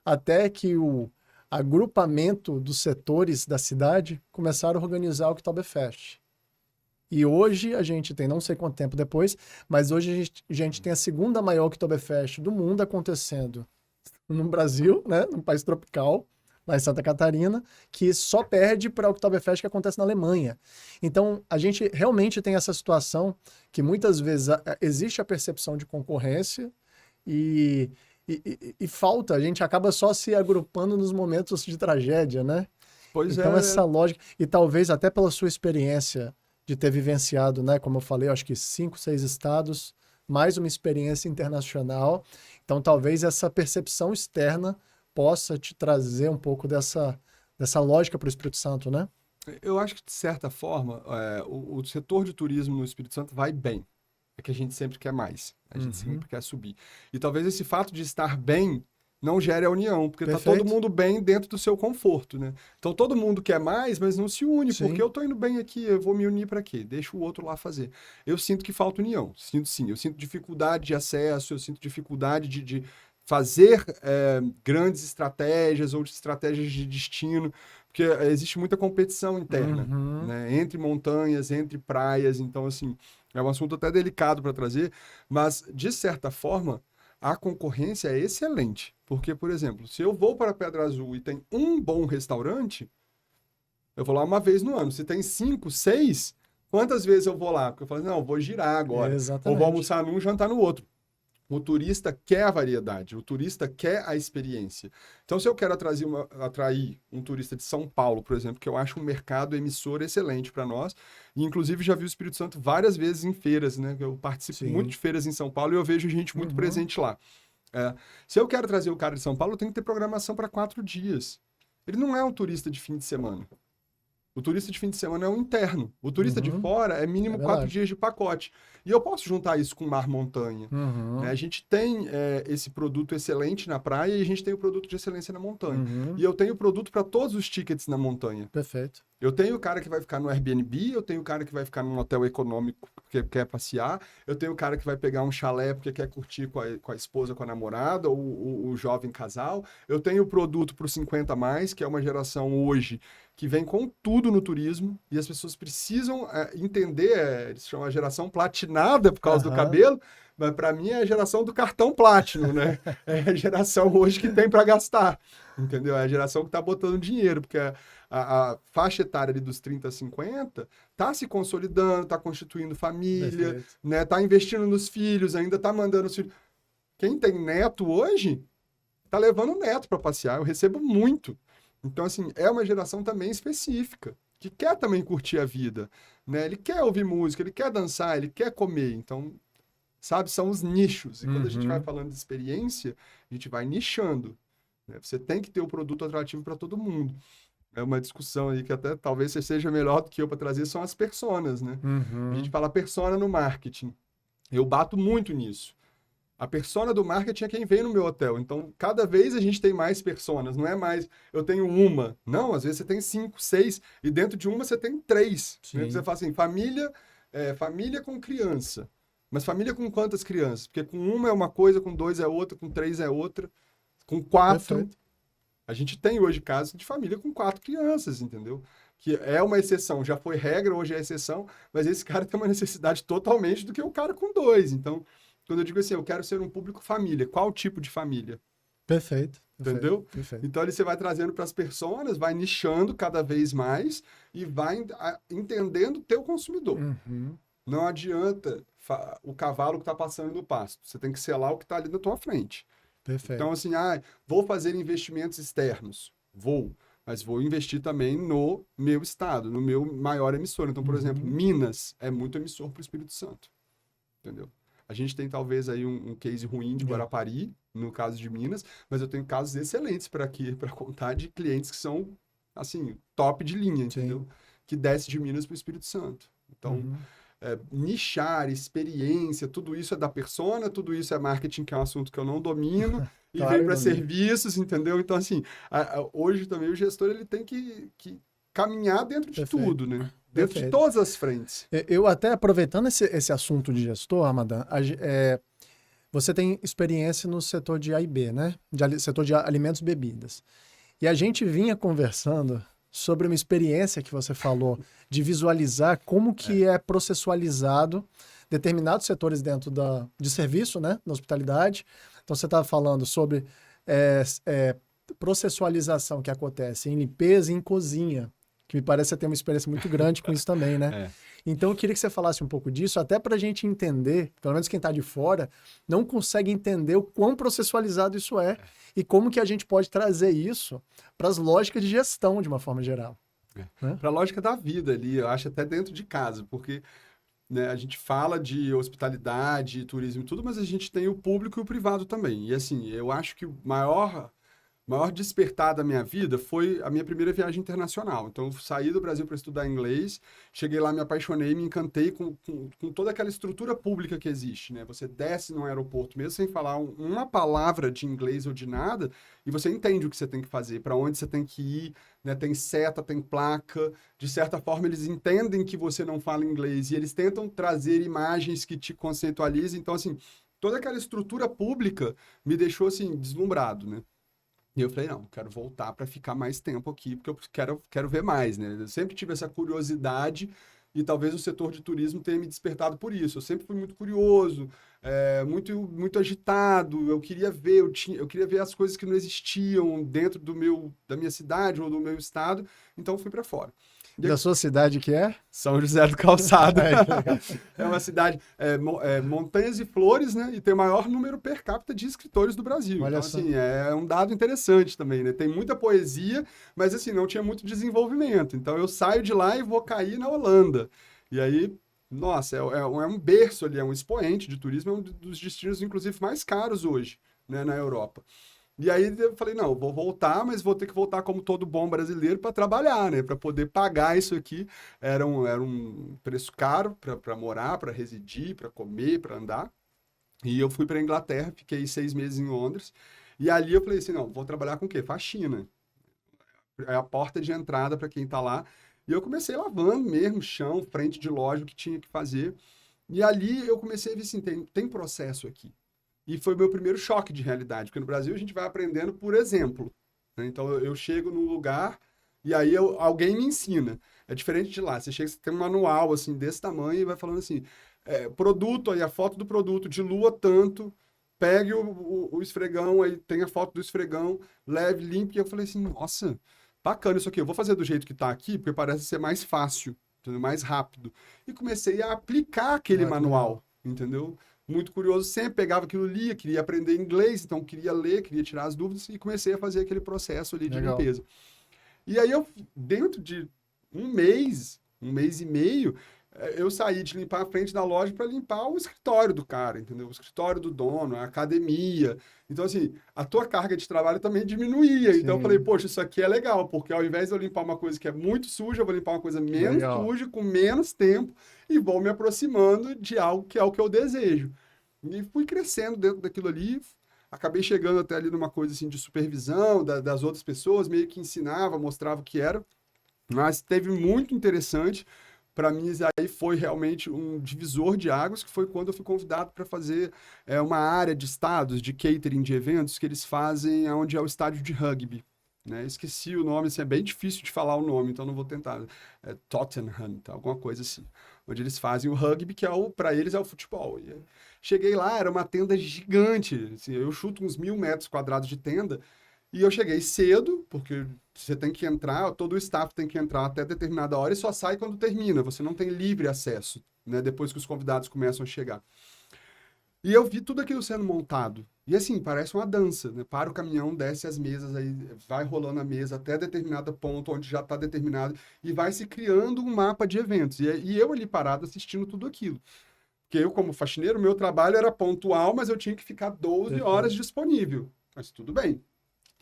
Até que o agrupamento dos setores da cidade começaram a organizar o Oktoberfest. E hoje a gente tem, não sei quanto tempo depois, mas hoje a gente tem a segunda maior Oktoberfest do mundo acontecendo no Brasil, né, num país tropical, lá em Santa Catarina, que só perde para a Oktoberfest que acontece na Alemanha. Então, a gente realmente tem essa situação que muitas vezes existe a percepção de concorrência e falta, a gente acaba só se agrupando nos momentos de tragédia, né? Então, essa lógica, e talvez até pela sua experiência de ter vivenciado, né, como eu falei, eu acho que 5, 6 estados, mais uma experiência internacional. Então, talvez essa percepção externa possa te trazer um pouco dessa lógica para o Espírito Santo, né? Eu acho que, de certa forma, o setor de turismo no Espírito Santo vai bem. É que a gente sempre quer mais. A gente sempre quer subir. E talvez esse fato de estar bem não gere a união, porque está todo mundo bem dentro do seu conforto, né? Então todo mundo quer mais, mas não se une, porque eu estou indo bem aqui, eu vou me unir para quê? Deixa o outro lá fazer. Eu sinto que falta união, sinto sim. Eu sinto dificuldade de acesso, eu sinto dificuldade de fazer grandes estratégias ou estratégias de destino, porque existe muita competição interna, né? Entre montanhas, entre praias, então, assim, é um assunto até delicado para trazer, mas, de certa forma, a concorrência é excelente, porque, por exemplo, se eu vou para Pedra Azul e tem um bom restaurante, eu vou lá uma vez no ano. Se tem 5, 6, quantas vezes eu vou lá? Porque eu falo, não, eu vou girar agora, ou vou almoçar num, jantar no outro. O turista quer a variedade, o turista quer a experiência. Então, se eu quero atrair um turista de São Paulo, por exemplo, que eu acho um mercado emissor excelente para nós, e inclusive já vi o Espírito Santo várias vezes em feiras, né? Eu participo muito de feiras em São Paulo e eu vejo gente muito presente lá. Se eu quero trazer o cara de São Paulo, eu tenho que ter programação para 4 dias. Ele não é um turista de fim de semana. O turista de fim de semana é um interno. O turista de fora é mínimo 4 dias de pacote. E eu posso juntar isso com mar-montanha. Né? A gente tem esse produto excelente na praia e a gente tem o produto de excelência na montanha. E eu tenho produto para todos os tickets na montanha. Perfeito. Eu tenho o cara que vai ficar no Airbnb, eu tenho o cara que vai ficar num hotel econômico porque quer passear, eu tenho o cara que vai pegar um chalé porque quer curtir com a esposa, com a namorada, ou o jovem casal. Eu tenho o produto para os 50 mais, que é uma geração hoje que vem com tudo no turismo, e as pessoas precisam entender, eles chamam a geração platinada por causa do cabelo, mas para mim é a geração do cartão Platinum, né? É a geração hoje que tem para gastar, entendeu? É a geração que está botando dinheiro, porque a faixa etária ali dos 30 a 50 está se consolidando, está constituindo família, né? Está investindo nos filhos, ainda está mandando os filhos. Quem tem neto hoje está levando o neto para passear, eu recebo muito. Então, assim, é uma geração também específica, que quer também curtir a vida, né? Ele quer ouvir música, ele quer dançar, ele quer comer. Então, sabe, são os nichos. E quando a gente vai falando de experiência, a gente vai nichando, né? Você tem que ter o produto atrativo para todo mundo. É uma discussão aí que até talvez você seja melhor do que eu para trazer, são as personas, né? A gente fala persona no marketing. Eu bato muito nisso. A persona do marketing é quem vem no meu hotel. Então, cada vez a gente tem mais personas. Não é mais, eu tenho uma. Não, às vezes você tem 5, 6. E dentro de uma você tem 3. Né? Você fala assim, família com criança. Mas família com quantas crianças? Porque com uma é uma coisa, com 2 é outra, com 3 é outra. Com 4. Perfeito. A gente tem hoje casos de família com 4 crianças, entendeu? Que é uma exceção. Já foi regra, hoje é exceção. Mas esse cara tem uma necessidade totalmente do que o cara com 2. Então... Quando eu digo assim, eu quero ser um público família, qual tipo de família? Perfeito. Entendeu? Perfeito. Então, ali você vai trazendo para as pessoas, vai nichando cada vez mais e vai entendendo o teu consumidor. Não adianta o cavalo que está passando no pasto. Você tem que selar o que está ali na tua frente. Perfeito. Então, assim, vou fazer investimentos externos. Mas vou investir também no meu estado, no meu maior emissor. Então, por exemplo, Minas é muito emissor para o Espírito Santo. Entendeu? A gente tem talvez aí um case ruim de Guarapari, no caso de Minas, mas eu tenho casos excelentes para contar de clientes que são, assim, top de linha, entendeu? Que desce de Minas para o Espírito Santo. Então, nichar, experiência, tudo isso é da persona, tudo isso é marketing, que é um assunto que eu não domino, e vem para serviços, entendeu? Então, assim, hoje também o gestor ele tem que caminhar dentro de tudo, né? Dentro de todas as frentes. Eu até, aproveitando esse assunto de gestor, Ramadan, você tem experiência no setor de A&B, né? Setor de alimentos e bebidas. E a gente vinha conversando sobre uma experiência que você falou de visualizar como que é processualizado determinados setores dentro de serviço, né? Na hospitalidade. Então, você estava falando sobre processualização que acontece em limpeza e em cozinha, que me parece que você tem uma experiência muito grande com isso também, né? Então, eu queria que você falasse um pouco disso, até para a gente entender, pelo menos quem está de fora, não consegue entender o quão processualizado isso é e como que a gente pode trazer isso para as lógicas de gestão, de uma forma geral. Né? Para a lógica da vida ali, eu acho até dentro de casa, porque né, a gente fala de hospitalidade, turismo e tudo, mas a gente tem o público e o privado também. E assim, eu acho que o maior despertar da minha vida foi a minha primeira viagem internacional. Então, eu saí do Brasil para estudar inglês, cheguei lá, me apaixonei, me encantei com toda aquela estrutura pública que existe, né? Você desce no aeroporto, mesmo sem falar uma palavra de inglês ou de nada, e você entende o que você tem que fazer, para onde você tem que ir, né? Tem seta, tem placa. De certa forma, eles entendem que você não fala inglês e eles tentam trazer imagens que te conceitualizem. Então, assim, toda aquela estrutura pública me deixou, assim, deslumbrado, né? E eu falei, não, quero voltar para ficar mais tempo aqui, porque eu quero ver mais, né? Eu sempre tive essa curiosidade e talvez o setor de turismo tenha me despertado por isso. Eu sempre fui muito curioso, muito agitado, eu queria ver, eu queria ver as coisas que não existiam dentro da minha cidade ou do meu estado, então eu fui para fora. Da sua cidade que é? São José do Calçado. Ai, que legal. É uma cidade, montanhas e flores, né? E tem o maior número per capita de escritores do Brasil. Olha Então, só. assim, é um dado interessante também, né? Tem muita poesia, mas, assim, não tinha muito desenvolvimento. Então, eu saio de lá e vou cair na Holanda. E aí, nossa, é um berço ali, é um expoente de turismo, é um dos destinos, inclusive, mais caros hoje, né, na Europa. E aí eu falei, não, vou voltar, mas vou ter que voltar como todo bom brasileiro para trabalhar, né? Para poder pagar isso aqui. Era um preço caro para morar, para residir, para comer, para andar. E eu fui para Inglaterra, fiquei 6 meses em Londres. E ali eu falei assim, não, vou trabalhar com o quê? Faxina. É a porta de entrada para quem está lá. E eu comecei lavando mesmo, chão, frente de loja, o que tinha que fazer. E ali eu comecei a ver assim, tem processo aqui. E foi o meu primeiro choque de realidade, porque no Brasil a gente vai aprendendo por exemplo, né? Então eu chego num lugar e aí alguém me ensina. É diferente de lá. Você chega, você tem um manual assim desse tamanho e vai falando assim, produto, aí a foto do produto, dilua tanto, pegue o esfregão, aí tem a foto do esfregão, leve, limpe. E eu falei assim, nossa, bacana isso aqui. Eu vou fazer do jeito que tá aqui, porque parece ser mais fácil, entendeu? Mais rápido. E comecei a aplicar aquele manual, entendeu? Muito curioso, sempre pegava aquilo, lia, queria aprender inglês, então queria ler, queria tirar as dúvidas e comecei a fazer aquele processo ali de Legal. limpeza. E aí dentro de um mês e meio, eu saí de limpar a frente da loja para limpar o escritório do cara, entendeu? O escritório do dono, a academia. Então, assim, a tua carga de trabalho também diminuía. Sim. Então, eu falei, poxa, isso aqui é legal, porque ao invés de eu limpar uma coisa que é muito suja, eu vou limpar uma coisa menos suja, com menos tempo, e vou me aproximando de algo que é o que eu desejo. E fui crescendo dentro daquilo ali, acabei chegando até ali numa coisa assim de supervisão das outras pessoas, meio que ensinava, mostrava o que era. Mas teve muito interessante. Para mim, isso aí foi realmente um divisor de águas, que foi quando eu fui convidado para fazer uma área de estados, de catering de eventos, que eles fazem onde é o estádio de rugby. Né? Esqueci o nome, assim, é bem difícil de falar o nome, então não vou tentar. Tottenham, alguma coisa assim. Onde eles fazem o rugby, que para eles é o futebol. E cheguei lá, era uma tenda gigante. Assim, eu chuto uns 1.000 metros quadrados de tenda. E eu cheguei cedo, porque você tem que entrar, todo o staff tem que entrar até determinada hora e só sai quando termina. Você não tem livre acesso, né? Depois que os convidados começam a chegar. E eu vi tudo aquilo sendo montado. E assim, parece uma dança, né? Para o caminhão, desce as mesas, aí vai rolando a mesa até determinado ponto, onde já está determinado, e vai se criando um mapa de eventos. E eu ali parado assistindo tudo aquilo. Porque eu, como faxineiro, meu trabalho era pontual, mas eu tinha que ficar 12 horas disponível. Mas tudo bem.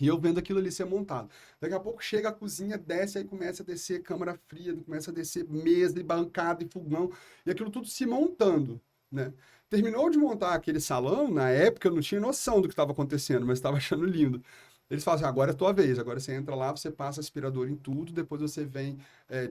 E eu vendo aquilo ali ser montado. Daqui a pouco chega a cozinha, desce, aí começa a descer câmara fria, começa a descer mesa e bancada e fogão, e aquilo tudo se montando, né? Terminou de montar aquele salão, na época eu não tinha noção do que estava acontecendo, mas estava achando lindo. Eles falam assim, agora é a tua vez, agora você entra lá, você passa aspirador em tudo, depois você vem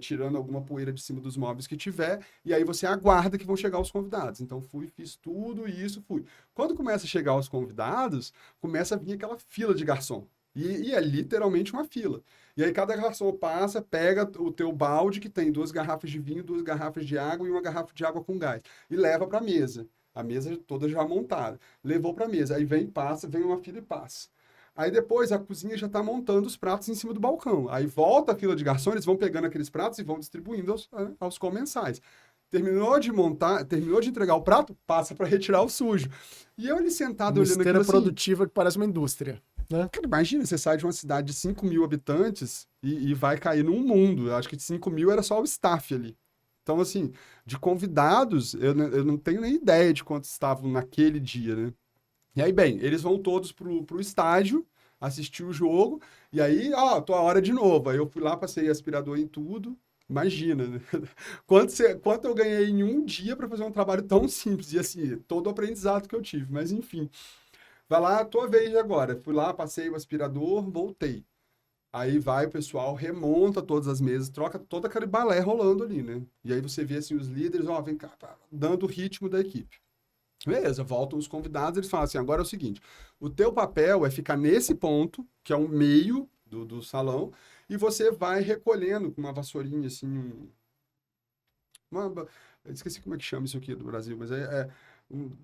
tirando alguma poeira de cima dos móveis que tiver, e aí você aguarda que vão chegar os convidados. Então fiz tudo isso, fui. Quando começa a chegar os convidados, começa a vir aquela fila de garçom. E é literalmente uma fila. E aí cada garçom passa, pega o teu balde, que tem 2 garrafas de vinho, 2 garrafas de água e uma garrafa de água com gás, e leva para a mesa. A mesa toda já montada. Levou para a mesa. Aí vem uma fila e passa. Aí depois a cozinha já está montando os pratos em cima do balcão. Aí volta a fila de garçons, eles vão pegando aqueles pratos e vão distribuindo aos comensais. Terminou de montar, terminou de entregar o prato, passa para retirar o sujo. E eu ali sentado Uma olhando aquilo esteira assim, produtiva que parece uma indústria, né? Cara, imagina, você sai de uma cidade de 5.000 habitantes e vai cair num mundo. Eu acho que de 5.000 era só o staff ali. Então, assim, de convidados, eu não tenho nem ideia de quantos estavam naquele dia, né? E aí, bem, eles vão todos pro estádio, assistir o jogo, e aí, tua hora de novo. Aí eu fui lá, passei aspirador em tudo. Imagina, né? Quanto eu ganhei em um dia para fazer um trabalho tão simples. E assim, todo o aprendizado que eu tive. Mas enfim, vai lá, tua vez agora. Fui lá, passei o aspirador, voltei. Aí vai o pessoal, remonta todas as mesas, troca todo aquele balé rolando ali, né? E aí você vê assim os líderes, vem cá, dando o ritmo da equipe. Beleza, voltam os convidados, eles falam assim, agora é o seguinte, o teu papel é ficar nesse ponto, que é o meio do salão, e você vai recolhendo com uma vassourinha, assim, eu esqueci como é que chama isso aqui do Brasil, mas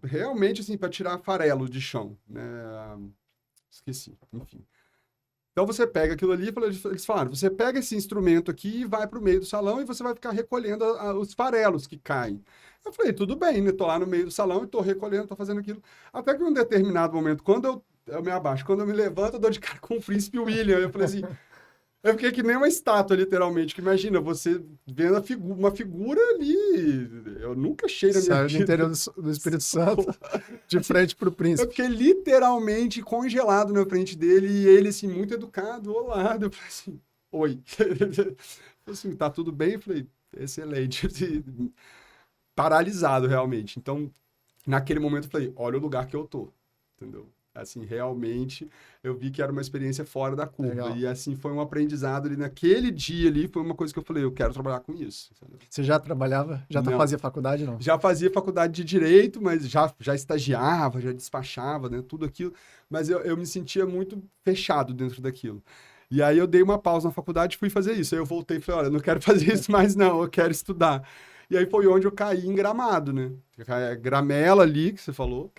realmente, assim, para tirar farelo de chão, né? Esqueci, enfim. Então você pega aquilo ali, eles falaram, você pega esse instrumento aqui e vai para o meio do salão e você vai ficar recolhendo os farelos que caem. Eu falei, tudo bem, né? Tô lá no meio do salão e tô recolhendo, tô fazendo aquilo. Até que em um determinado momento, quando eu me abaixo, quando eu me levanto, eu dou de cara com o príncipe William. Eu falei assim, eu fiquei que nem uma estátua, literalmente, que imagina, você vendo uma figura ali, eu nunca achei na minha Saiu do vida. interior do Espírito Santo, de frente pro Eu príncipe. fiquei literalmente congelado na frente dele e ele, assim, muito educado, olá. Eu falei assim, oi. Eu falei assim, tá tudo bem? Eu falei, excelente. Paralisado, realmente. Então, naquele momento, eu falei, olha o lugar que eu tô, entendeu? Assim, realmente, eu vi que era uma experiência fora da curva. Legal. E, assim, foi um aprendizado ali, naquele dia ali, foi uma coisa que eu falei, eu quero trabalhar com isso. Entendeu? Você já trabalhava? Já Não. fazia faculdade, não? Já fazia faculdade de Direito, mas já estagiava, já despachava, né, tudo aquilo. Mas eu me sentia muito fechado dentro daquilo. E aí eu dei uma pausa na faculdade e fui fazer isso. Aí eu voltei e falei, olha, eu não quero fazer isso mais não, eu quero estudar. E aí foi onde eu caí em Gramado, né? Gramela ali, que você falou,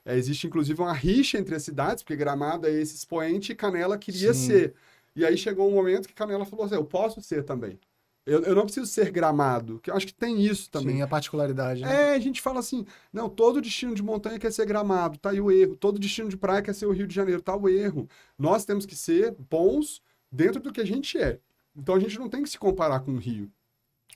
existe inclusive uma rixa entre as cidades, porque Gramado é esse expoente e Canela queria Sim. ser. E aí chegou um momento que Canela falou assim, eu posso ser também. Eu não preciso ser Gramado, que eu acho que tem isso também. Sim, a particularidade, né? A gente fala assim, não, todo destino de montanha quer ser Gramado, tá aí o erro. Todo destino de praia quer ser o Rio de Janeiro, tá o erro. Nós temos que ser bons dentro do que a gente é. Então a gente não tem que se comparar com o Rio.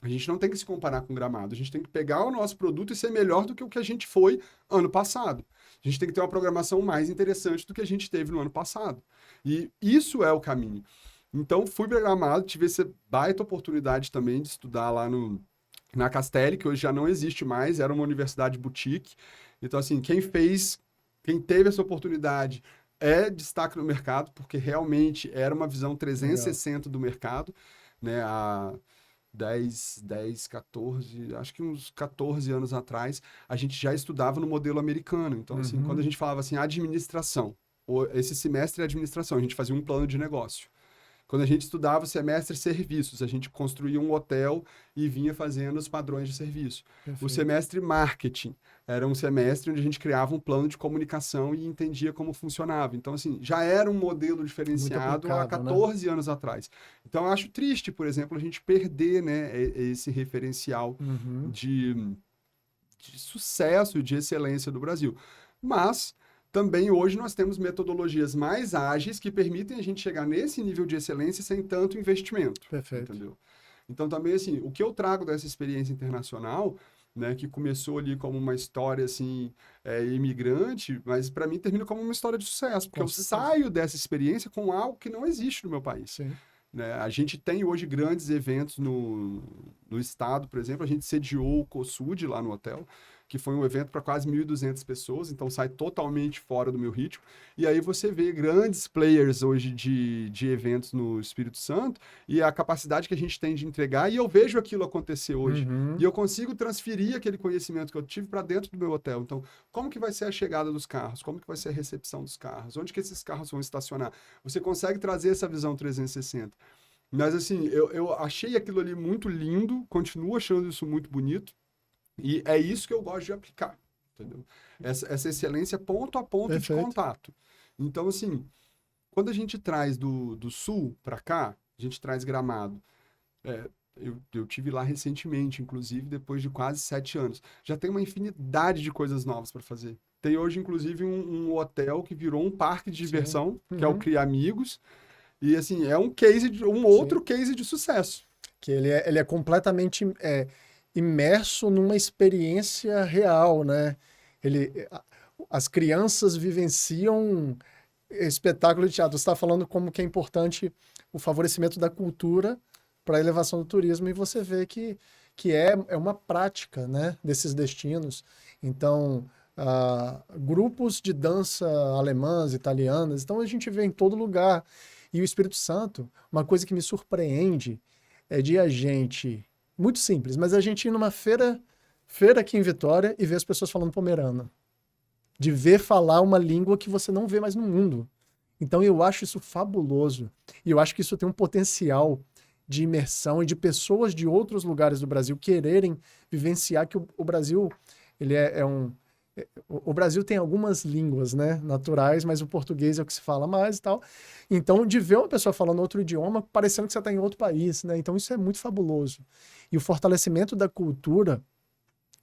A gente não tem que se comparar com Gramado. A gente tem que pegar o nosso produto e ser melhor do que o que a gente foi ano passado. A gente tem que ter uma programação mais interessante do que a gente teve no ano passado. E isso é o caminho. Então, fui para Gramado, tive essa baita oportunidade também de estudar lá na Castelli, que hoje já não existe mais, era uma universidade boutique. Então, assim, quem teve essa oportunidade é destaque no mercado, porque realmente era uma visão 360 do mercado, né? Há 14, acho que uns 14 anos atrás, a gente já estudava no modelo americano. Então, assim, quando a gente falava assim, administração, esse semestre é administração, a gente fazia um plano de negócio. Quando a gente estudava o semestre serviços, a gente construía um hotel e vinha fazendo os padrões de serviço. Perfeito. O semestre marketing era um semestre onde a gente criava um plano de comunicação e entendia como funcionava. Então, assim, já era um modelo diferenciado há 14 anos atrás. Então, eu acho triste, por exemplo, a gente perder, né, esse referencial de sucesso, de excelência do Brasil. Mas também hoje nós temos metodologias mais ágeis que permitem a gente chegar nesse nível de excelência sem tanto investimento. Perfeito. Entendeu? Então também assim, o que eu trago dessa experiência internacional, né, que começou ali como uma história assim, imigrante, mas para mim termina como uma história de sucesso, porque eu saio dessa experiência com algo que não existe no meu país. Sim. Né? A gente tem hoje grandes eventos no estado, por exemplo, a gente sediou o COSUD lá no hotel, que foi um evento para quase 1.200 pessoas, então sai totalmente fora do meu ritmo. E aí você vê grandes players hoje de eventos no Espírito Santo e a capacidade que a gente tem de entregar, e eu vejo aquilo acontecer hoje. E eu consigo transferir aquele conhecimento que eu tive para dentro do meu hotel. Então, como que vai ser a chegada dos carros? Como que vai ser a recepção dos carros? Onde que esses carros vão estacionar? Você consegue trazer essa visão 360. Mas, assim, eu achei aquilo ali muito lindo, continuo achando isso muito bonito, e é isso que eu gosto de aplicar, entendeu? Essa excelência ponto a ponto de contato. Então, assim, quando a gente traz do sul para cá, a gente traz Gramado. Eu tive lá recentemente, inclusive, depois de quase 7 anos. Já tem uma infinidade de coisas novas para fazer. Tem hoje, inclusive, um hotel que virou um parque de diversão, que é o Cria Amigos. E, assim, é um outro case de sucesso. Que ele é completamente imerso numa experiência real, né? As crianças vivenciam espetáculo de teatro. Você está falando como que é importante o favorecimento da cultura para a elevação do turismo, e você vê que é uma prática, né, desses destinos. Então, grupos de dança alemãs, italianas, então a gente vê em todo lugar. E o Espírito Santo, uma coisa que me surpreende é de a gente, muito simples, mas a gente ir numa feira feira aqui em Vitória e ver as pessoas falando pomerano. De ver falar uma língua que você não vê mais no mundo. Então eu acho isso fabuloso. E eu acho que isso tem um potencial de imersão e de pessoas de outros lugares do Brasil quererem vivenciar que o Brasil, ele o Brasil tem algumas línguas, né, naturais, mas o português é o que se fala mais e tal. Então, de ver uma pessoa falando outro idioma, parecendo que você está em outro país, né? Então, isso é muito fabuloso. E o fortalecimento da cultura,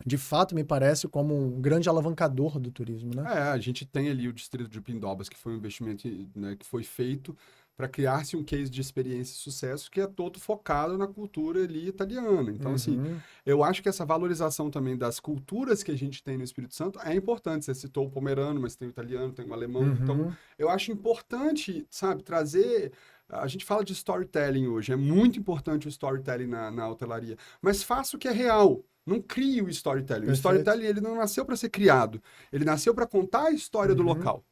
de fato, me parece como um grande alavancador do turismo, né? A gente tem ali o distrito de Pindobas, que foi um investimento, né, que foi feito para criar-se um case de experiência e sucesso que é todo focado na cultura ali italiana. Então, assim, eu acho que essa valorização também das culturas que a gente tem no Espírito Santo é importante. Você citou o pomerano, mas tem o italiano, tem o alemão. Então, eu acho importante, sabe, trazer... A gente fala de storytelling hoje, é muito importante o storytelling na hotelaria, mas faça o que é real. Não crie o storytelling. Perfeito. O storytelling, ele não nasceu para ser criado. Ele nasceu para contar a história do local.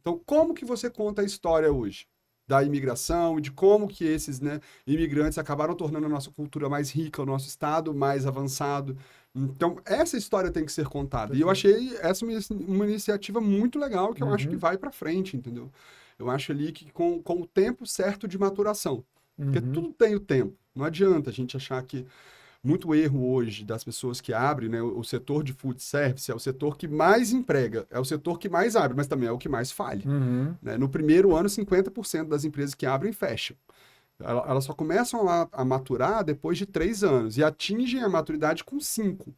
Então, como que você conta a história hoje? Da imigração e de como que esses, né, imigrantes acabaram tornando a nossa cultura mais rica, o nosso estado mais avançado. Então, essa história tem que ser contada. Perfeito. E eu achei essa uma iniciativa muito legal que eu acho que vai para frente, entendeu? Eu acho ali que com o tempo certo de maturação. Porque tudo tem o tempo. Não adianta a gente achar que muito erro hoje das pessoas que abrem, né? O setor de food service é o setor que mais emprega, é o setor que mais abre, mas também é o que mais falha. Né? No primeiro ano, 50% das empresas que abrem fecham. Elas só começam a maturar depois de 3 anos e atingem a maturidade com 5.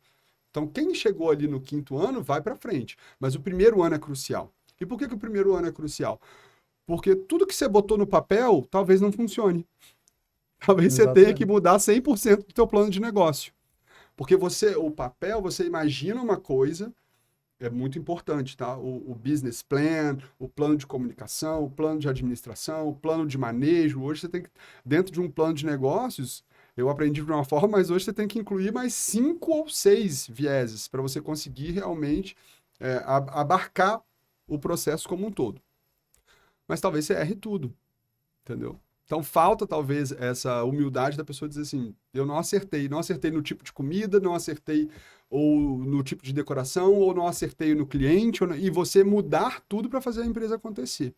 Então, quem chegou ali no 5º ano vai para frente. Mas o primeiro ano é crucial. E por que o primeiro ano é crucial? Porque tudo que você botou no papel talvez não funcione. Talvez você tenha que mudar 100% do teu plano de negócio. Porque o papel, você imagina uma coisa, é muito importante, tá? O business plan, o plano de comunicação, o plano de administração, o plano de manejo. Hoje você tem que, dentro de um plano de negócios, eu aprendi de uma forma, mas hoje você tem que incluir mais 5 ou 6 vieses para você conseguir realmente abarcar o processo como um todo. Mas talvez você erre tudo, entendeu? Então, falta, talvez, essa humildade da pessoa dizer assim, eu não acertei no tipo de comida, não acertei ou no tipo de decoração, ou não acertei no cliente, e você mudar tudo para fazer a empresa acontecer.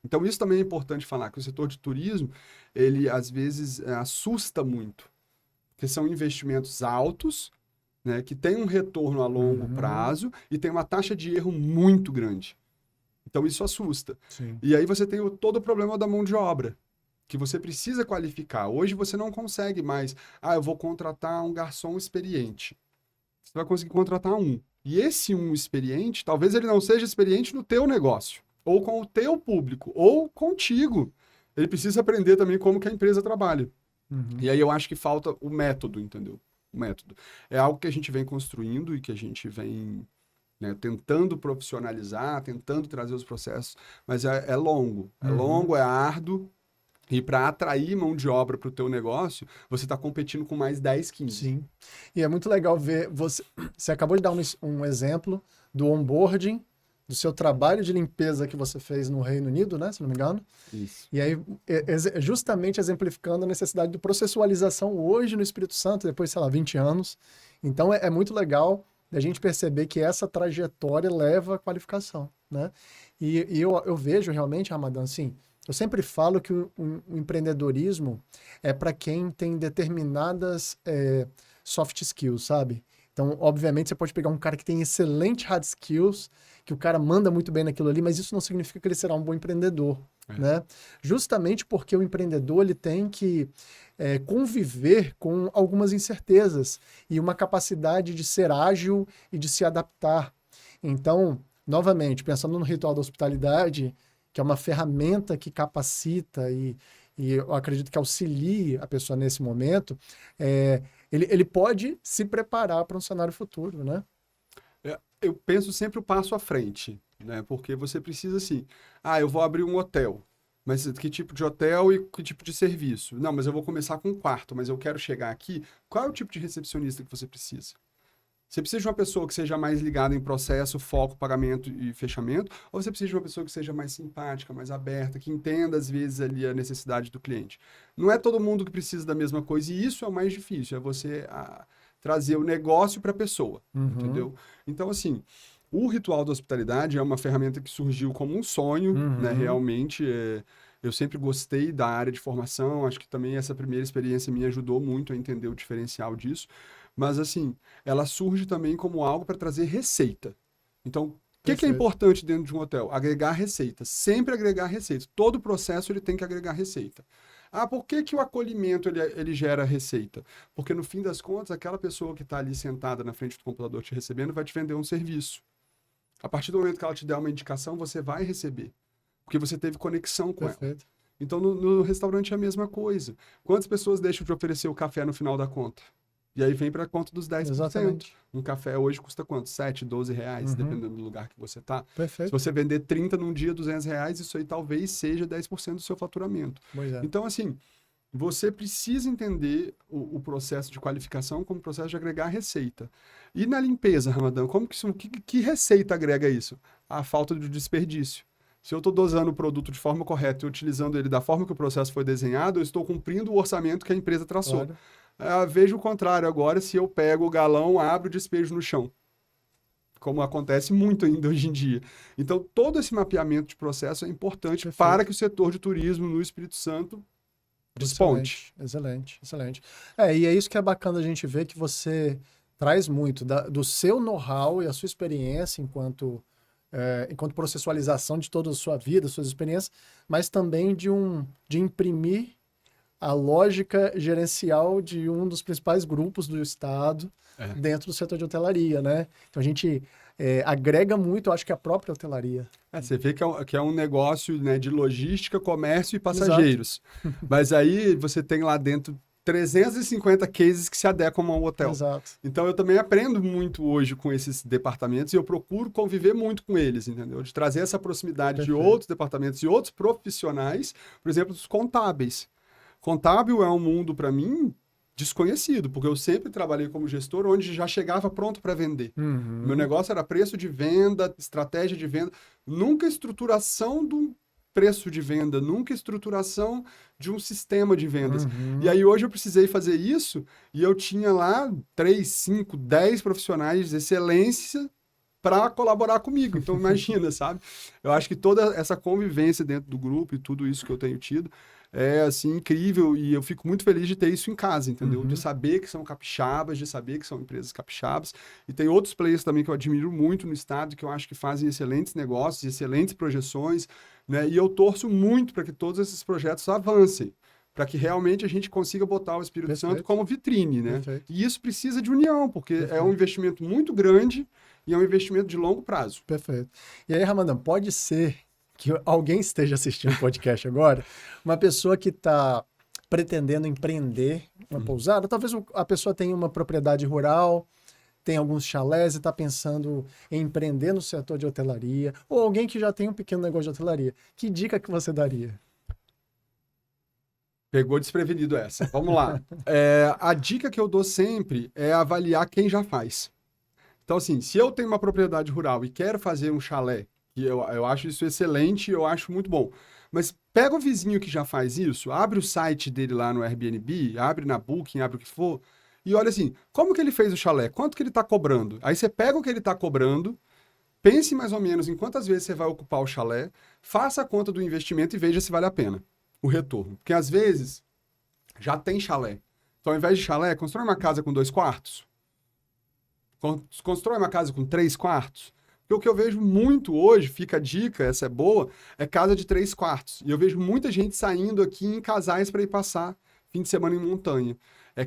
Então, isso também é importante falar, que o setor de turismo, ele, às vezes, assusta muito, porque são investimentos altos, né, que tem um retorno a longo prazo e tem uma taxa de erro muito grande. Então, isso assusta. Sim. E aí você tem todo o problema da mão de obra, que você precisa qualificar. Hoje você não consegue mais, eu vou contratar um garçom experiente. Você vai conseguir contratar um. E esse um experiente, talvez ele não seja experiente no teu negócio, ou com o teu público, ou contigo. Ele precisa aprender também como que a empresa trabalha. E aí eu acho que falta o método, entendeu? O método. É algo que a gente vem construindo e que a gente vem, né, tentando profissionalizar, tentando trazer os processos, mas é longo. É longo, é árduo. E para atrair mão de obra para o teu negócio, você está competindo com mais 10, 15. Sim. E é muito legal ver, você acabou de dar um exemplo do onboarding, do seu trabalho de limpeza que você fez no Reino Unido, né, se não me engano. Isso. E aí, justamente exemplificando a necessidade de processualização hoje no Espírito Santo, depois, sei lá, 20 anos. Então, é muito legal a gente perceber que essa trajetória leva à qualificação, né? E eu vejo realmente, Ramadã, assim, eu sempre falo que o empreendedorismo é para quem tem determinadas soft skills, sabe? Então, obviamente, você pode pegar um cara que tem excelente hard skills, que o cara manda muito bem naquilo ali, mas isso não significa que ele será um bom empreendedor, né? Justamente porque o empreendedor ele tem que conviver com algumas incertezas e uma capacidade de ser ágil e de se adaptar. Então, novamente, pensando no ritual da hospitalidade, que é uma ferramenta que capacita e eu acredito que auxilie a pessoa nesse momento, ele pode se preparar para um cenário futuro, né? Eu penso sempre o passo à frente, né? Porque você precisa assim, eu vou abrir um hotel, mas que tipo de hotel e que tipo de serviço? Não, mas eu vou começar com um quarto, mas eu quero chegar aqui. Qual é o tipo de recepcionista que você precisa? Você precisa de uma pessoa que seja mais ligada em processo, foco, pagamento e fechamento? Ou você precisa de uma pessoa que seja mais simpática, mais aberta, que entenda, às vezes, ali a necessidade do cliente? Não é todo mundo que precisa da mesma coisa, e isso é o mais difícil, é você trazer o negócio para a pessoa, entendeu? Então, assim, o ritual da hospitalidade é uma ferramenta que surgiu como um sonho, né? Realmente, eu sempre gostei da área de formação, acho que também essa primeira experiência me ajudou muito a entender o diferencial disso, mas, assim, ela surge também como algo para trazer receita. Então, o que é importante dentro de um hotel? Agregar receita. Sempre agregar receita. Todo processo ele tem que agregar receita. Ah, por que que o acolhimento ele gera receita? Porque, no fim das contas, aquela pessoa que está ali sentada na frente do computador te recebendo vai te vender um serviço. A partir do momento que ela te der uma indicação, você vai receber. Porque você teve conexão com ela. Então, no restaurante é a mesma coisa. Quantas pessoas deixam de oferecer o café no final da conta? E aí vem para a conta dos 10%. Exatamente. Um café hoje custa quanto? 7, 12 reais, dependendo do lugar que você está. Perfeito. Se você vender 30 num dia, 200 reais, isso aí talvez seja 10% do seu faturamento. Então, assim, você precisa entender o processo de qualificação como processo de agregar receita. E na limpeza, Ramadã, que receita agrega isso? A falta de desperdício. Se eu estou dosando o produto de forma correta e utilizando ele da forma que o processo foi desenhado, eu estou cumprindo o orçamento que a empresa traçou. Claro. Vejo o contrário agora, se eu pego o galão, abro e despejo no chão. Como acontece muito ainda hoje em dia. Então, todo esse mapeamento de processo é importante para que o setor de turismo no Espírito Santo desponte. Excelente. E é isso que é bacana a gente ver, que você traz muito do seu know-how e a sua experiência enquanto processualização de toda a sua vida, suas experiências, mas também de imprimir a lógica gerencial de um dos principais grupos do Estado dentro do setor de hotelaria, né? Então a gente agrega muito, eu acho que a própria hotelaria. Você vê que é um negócio, né, de logística, comércio e passageiros. Mas aí você tem lá dentro 350 cases que se adequam ao hotel. Exato. Então eu também aprendo muito hoje com esses departamentos e eu procuro conviver muito com eles, entendeu? De trazer essa proximidade de outros departamentos e outros profissionais, por exemplo, dos contábeis. Contábil é um mundo, para mim, desconhecido, porque eu sempre trabalhei como gestor onde já chegava pronto para vender. Meu negócio era preço de venda, estratégia de venda, nunca estruturação do preço de venda, nunca estruturação de um sistema de vendas. E aí hoje eu precisei fazer isso e eu tinha lá 3, 5, 10 profissionais de excelência para colaborar comigo. Então, imagina, sabe? Eu acho que toda essa convivência dentro do grupo e tudo isso que eu tenho tido é, assim, incrível, e eu fico muito feliz de ter isso em casa, entendeu? De saber que são capixabas, de saber que são empresas capixabas, e tem outros players também que eu admiro muito no estado, que eu acho que fazem excelentes negócios, excelentes projeções, né? E eu torço muito para que todos esses projetos avancem, para que realmente a gente consiga botar o Espírito Santo como vitrine, né? E isso precisa de união, porque é um investimento muito grande e é um investimento de longo prazo. Perfeito. E aí, Ramadã, pode ser que alguém esteja assistindo o podcast agora, uma pessoa que está pretendendo empreender uma pousada, talvez a pessoa tenha uma propriedade rural, tem alguns chalés e está pensando em empreender no setor de hotelaria, ou alguém que já tem um pequeno negócio de hotelaria. Que dica que você daria? Pegou desprevenido essa. Vamos lá. A dica que eu dou sempre é avaliar quem já faz. Então, assim, se eu tenho uma propriedade rural e quero fazer um chalé, e eu acho isso excelente, eu acho muito bom. Mas pega o vizinho que já faz isso, abre o site dele lá no Airbnb, abre na Booking, abre o que for, e olha assim, como que ele fez o chalé? Quanto que ele está cobrando? Aí você pega o que ele está cobrando, pense mais ou menos em quantas vezes você vai ocupar o chalé, faça a conta do investimento e veja se vale a pena o retorno. Porque às vezes já tem chalé. Então, ao invés de chalé, constrói uma casa com 2 quartos. Constrói uma casa com 3 quartos. Porque o que eu vejo muito hoje, fica a dica, essa é boa, é casa de 3 quartos. E eu vejo muita gente saindo aqui em casais para ir passar fim de semana em montanha.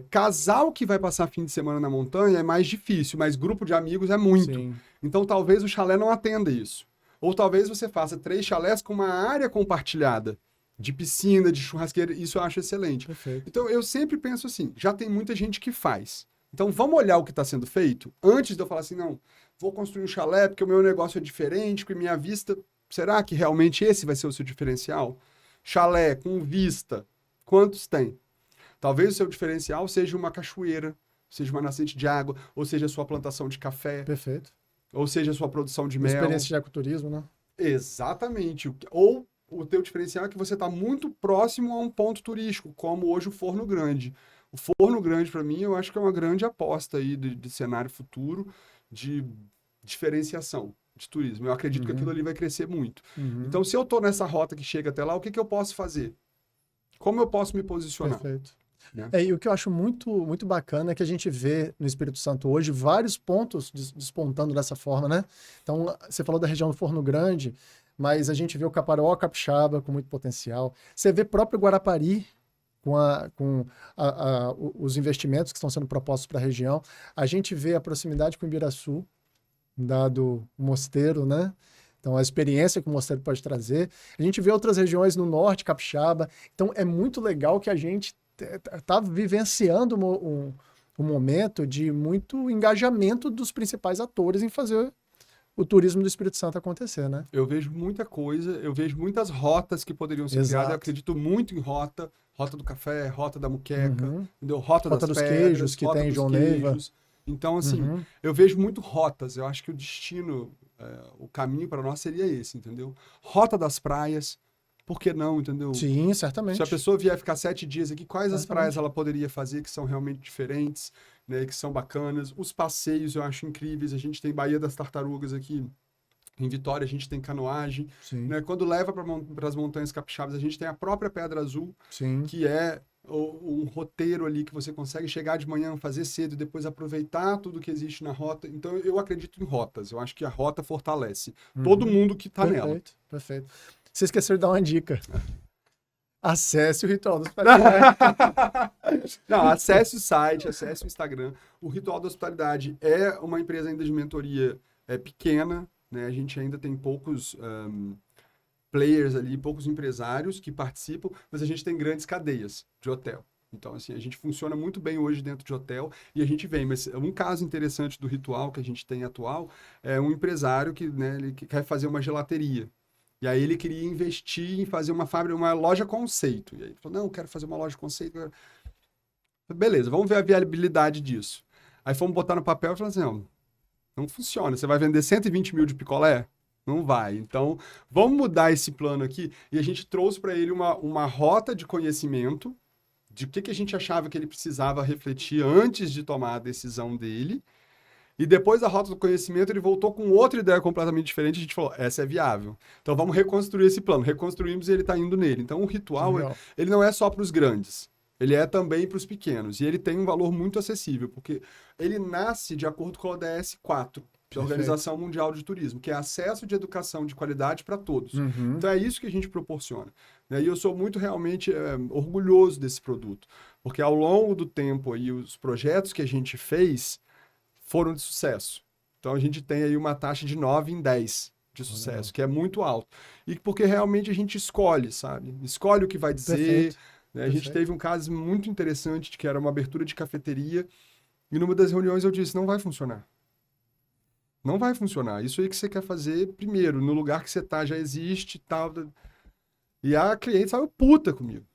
Casal que vai passar fim de semana na montanha é mais difícil, mas grupo de amigos é muito. Sim. Então talvez o chalé não atenda isso. Ou talvez você faça 3 chalés com uma área compartilhada, de piscina, de churrasqueira, isso eu acho excelente. Perfeito. Então eu sempre penso assim, já tem muita gente que faz. Então vamos olhar o que está sendo feito antes de eu falar assim, não, vou construir um chalé porque o meu negócio é diferente, porque minha vista... Será que realmente esse vai ser o seu diferencial? Chalé com vista, quantos tem? Talvez o seu diferencial seja uma cachoeira, seja uma nascente de água, ou seja a sua plantação de café. Perfeito. Ou seja a sua produção de Uma mel. experiência de ecoturismo, né? Exatamente. Ou o teu diferencial é que você está muito próximo a um ponto turístico, como hoje o Forno Grande. O Forno Grande, para mim, eu acho que é uma grande aposta aí de cenário futuro, de diferenciação de turismo. Eu acredito que aquilo ali vai crescer muito. Uhum. Então, se eu estou nessa rota que chega até lá, o que eu posso fazer? Como eu posso me posicionar? Perfeito. Né? E o que eu acho muito bacana é que a gente vê no Espírito Santo hoje vários pontos despontando dessa forma, né? Então, você falou da região do Forno Grande, mas a gente vê o Caparaó, Capixaba com muito potencial. Você vê próprio Guarapari com os investimentos que estão sendo propostos para a região. A gente vê a proximidade com o Ibiraçu, dado o mosteiro, né? Então, a experiência que o mosteiro pode trazer. A gente vê outras regiões no norte, Capixaba. Então, é muito legal que a gente está vivenciando um momento de muito engajamento dos principais atores em fazer o turismo do Espírito Santo acontecer, né? Eu vejo muita coisa, eu vejo muitas rotas que poderiam ser criadas. Eu acredito muito em rota do café, rota da muqueca, entendeu? Rota das dos pedras, queijos, que rota tem em dos João Neiva. queijos. Então, assim, eu vejo muito rotas. Eu acho que o destino, o caminho para nós seria esse, entendeu? Rota das praias, por que não, entendeu? Sim, certamente. Se a pessoa vier ficar 7 dias aqui, quais as Certamente. praias ela poderia fazer que são realmente diferentes, né? Que são bacanas. Os passeios eu acho incríveis. A gente tem Baía das Tartarugas aqui. Em Vitória a gente tem canoagem, né? Quando leva para as montanhas capixabas, a gente tem a própria Pedra Azul, que é um roteiro ali que você consegue chegar de manhã, fazer cedo e depois aproveitar tudo que existe na rota. Então eu acredito em rotas, eu acho que a rota fortalece todo mundo que está nela. Perfeito. Você esqueceu de dar uma dica. Acesse o Ritual da Hospitalidade. Não, acesse o site, acesse o Instagram. O Ritual da Hospitalidade é uma empresa ainda de mentoria pequena, né? A gente ainda tem poucos players ali, poucos empresários que participam, mas a gente tem grandes cadeias de hotel. Então, assim, a gente funciona muito bem hoje dentro de hotel e a gente vem. Mas um caso interessante do Ritual que a gente tem atual é um empresário que, né, ele quer fazer uma gelateria. E aí ele queria investir em fazer uma fábrica, uma loja conceito. E aí ele falou, não, eu quero fazer uma loja conceito. Beleza, vamos ver a viabilidade disso. Aí fomos botar no papel e falamos assim, não funciona. Você vai vender 120 mil de picolé? Não vai. Então, vamos mudar esse plano aqui. E a gente trouxe para ele uma rota de conhecimento de o que a gente achava que ele precisava refletir antes de tomar a decisão dele. E depois da rota do conhecimento, ele voltou com outra ideia completamente diferente. A gente falou, essa é viável. Então, vamos reconstruir esse plano. Reconstruímos e ele está indo nele. Então, o ritual, ele não é só para os grandes. Ele é também para os pequenos. E ele tem um valor muito acessível, porque ele nasce de acordo com a ODS 4, que é a Organização Mundial de Turismo, que é acesso de educação de qualidade para todos. Então é isso que a gente proporciona. E eu sou muito realmente orgulhoso desse produto, porque ao longo do tempo aí, os projetos que a gente fez foram de sucesso. Então a gente tem aí uma taxa de 9 em 10 de sucesso, que é muito alto. E porque realmente a gente escolhe, sabe? Escolhe o que vai dizer. A gente teve um caso muito interessante, que era uma abertura de cafeteria, e numa das reuniões eu disse, não vai funcionar. Não vai funcionar. Isso aí que você quer fazer, primeiro, no lugar que você tá já existe e tal. E a cliente saiu puta comigo.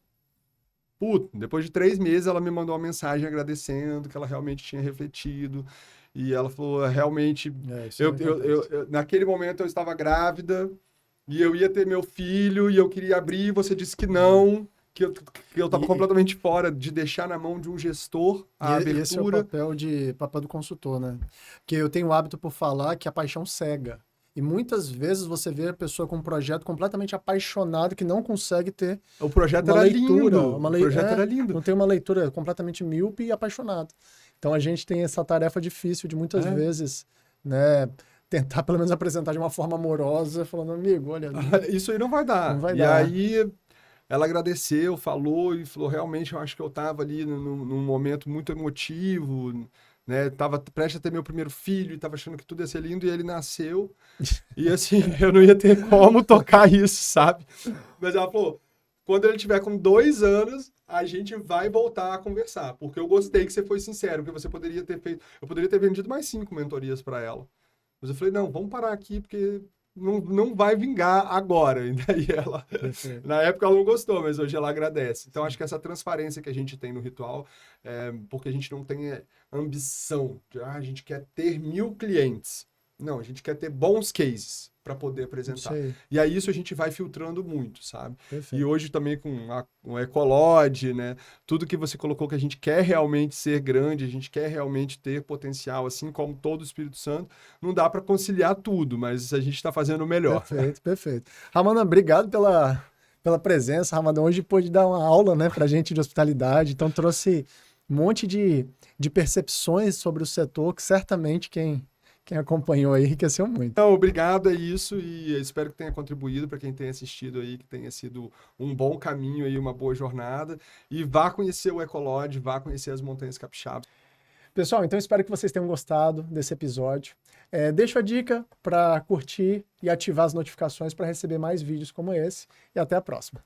Puta. Depois de 3 meses, ela me mandou uma mensagem agradecendo que ela realmente tinha refletido. E ela falou, realmente... naquele momento eu estava grávida, e eu ia ter meu filho, e eu queria abrir, e você disse que não... que eu estava completamente fora de deixar na mão de um gestor a abertura. Esse é o papel do consultor, né? Porque eu tenho o hábito por falar que a paixão cega. E muitas vezes você vê a pessoa com um projeto completamente apaixonado que não consegue ter o projeto uma era leitura. Lindo. O projeto era lindo. Não tem uma leitura completamente míope e apaixonado. Então a gente tem essa tarefa difícil de muitas vezes, né? Tentar pelo menos apresentar de uma forma amorosa, falando, amigo, olha... Isso aí não vai dar. Não vai dar. Aí... ela agradeceu, falou, realmente, eu acho que eu estava ali num momento muito emotivo, né? Tava prestes a ter meu primeiro filho, e tava achando que tudo ia ser lindo, e ele nasceu. E assim, eu não ia ter como tocar isso, sabe? Mas ela falou, quando ele tiver com 2 anos, a gente vai voltar a conversar, porque eu gostei que você foi sincero, porque você poderia ter feito... Eu poderia ter vendido mais 5 mentorias para ela. Mas eu falei, não, vamos parar aqui, porque... Não vai vingar agora. E daí ela, na época ela não gostou, mas hoje ela agradece. Então, acho que essa transparência que a gente tem no ritual, porque a gente não tem ambição de, a gente quer ter 1000 clientes. Não, a gente quer ter bons cases para poder apresentar. Sei. E aí isso a gente vai filtrando muito, sabe? Perfeito. E hoje também com o Ecolod, né? Tudo que você colocou que a gente quer realmente ser grande, a gente quer realmente ter potencial, assim como todo o Espírito Santo, não dá para conciliar tudo, mas a gente está fazendo o melhor. Perfeito, perfeito. Ramadã, obrigado pela presença. Ramadã hoje pôde dar uma aula, né, pra gente de hospitalidade, então trouxe um monte de percepções sobre o setor que certamente quem acompanhou aí enriqueceu muito. Então, obrigado, é isso, e eu espero que tenha contribuído para quem tenha assistido aí, que tenha sido um bom caminho aí, uma boa jornada, e vá conhecer o Ecolod, vá conhecer as Montanhas Capixabas. Pessoal, então espero que vocês tenham gostado desse episódio. Deixo a dica para curtir e ativar as notificações para receber mais vídeos como esse, e até a próxima.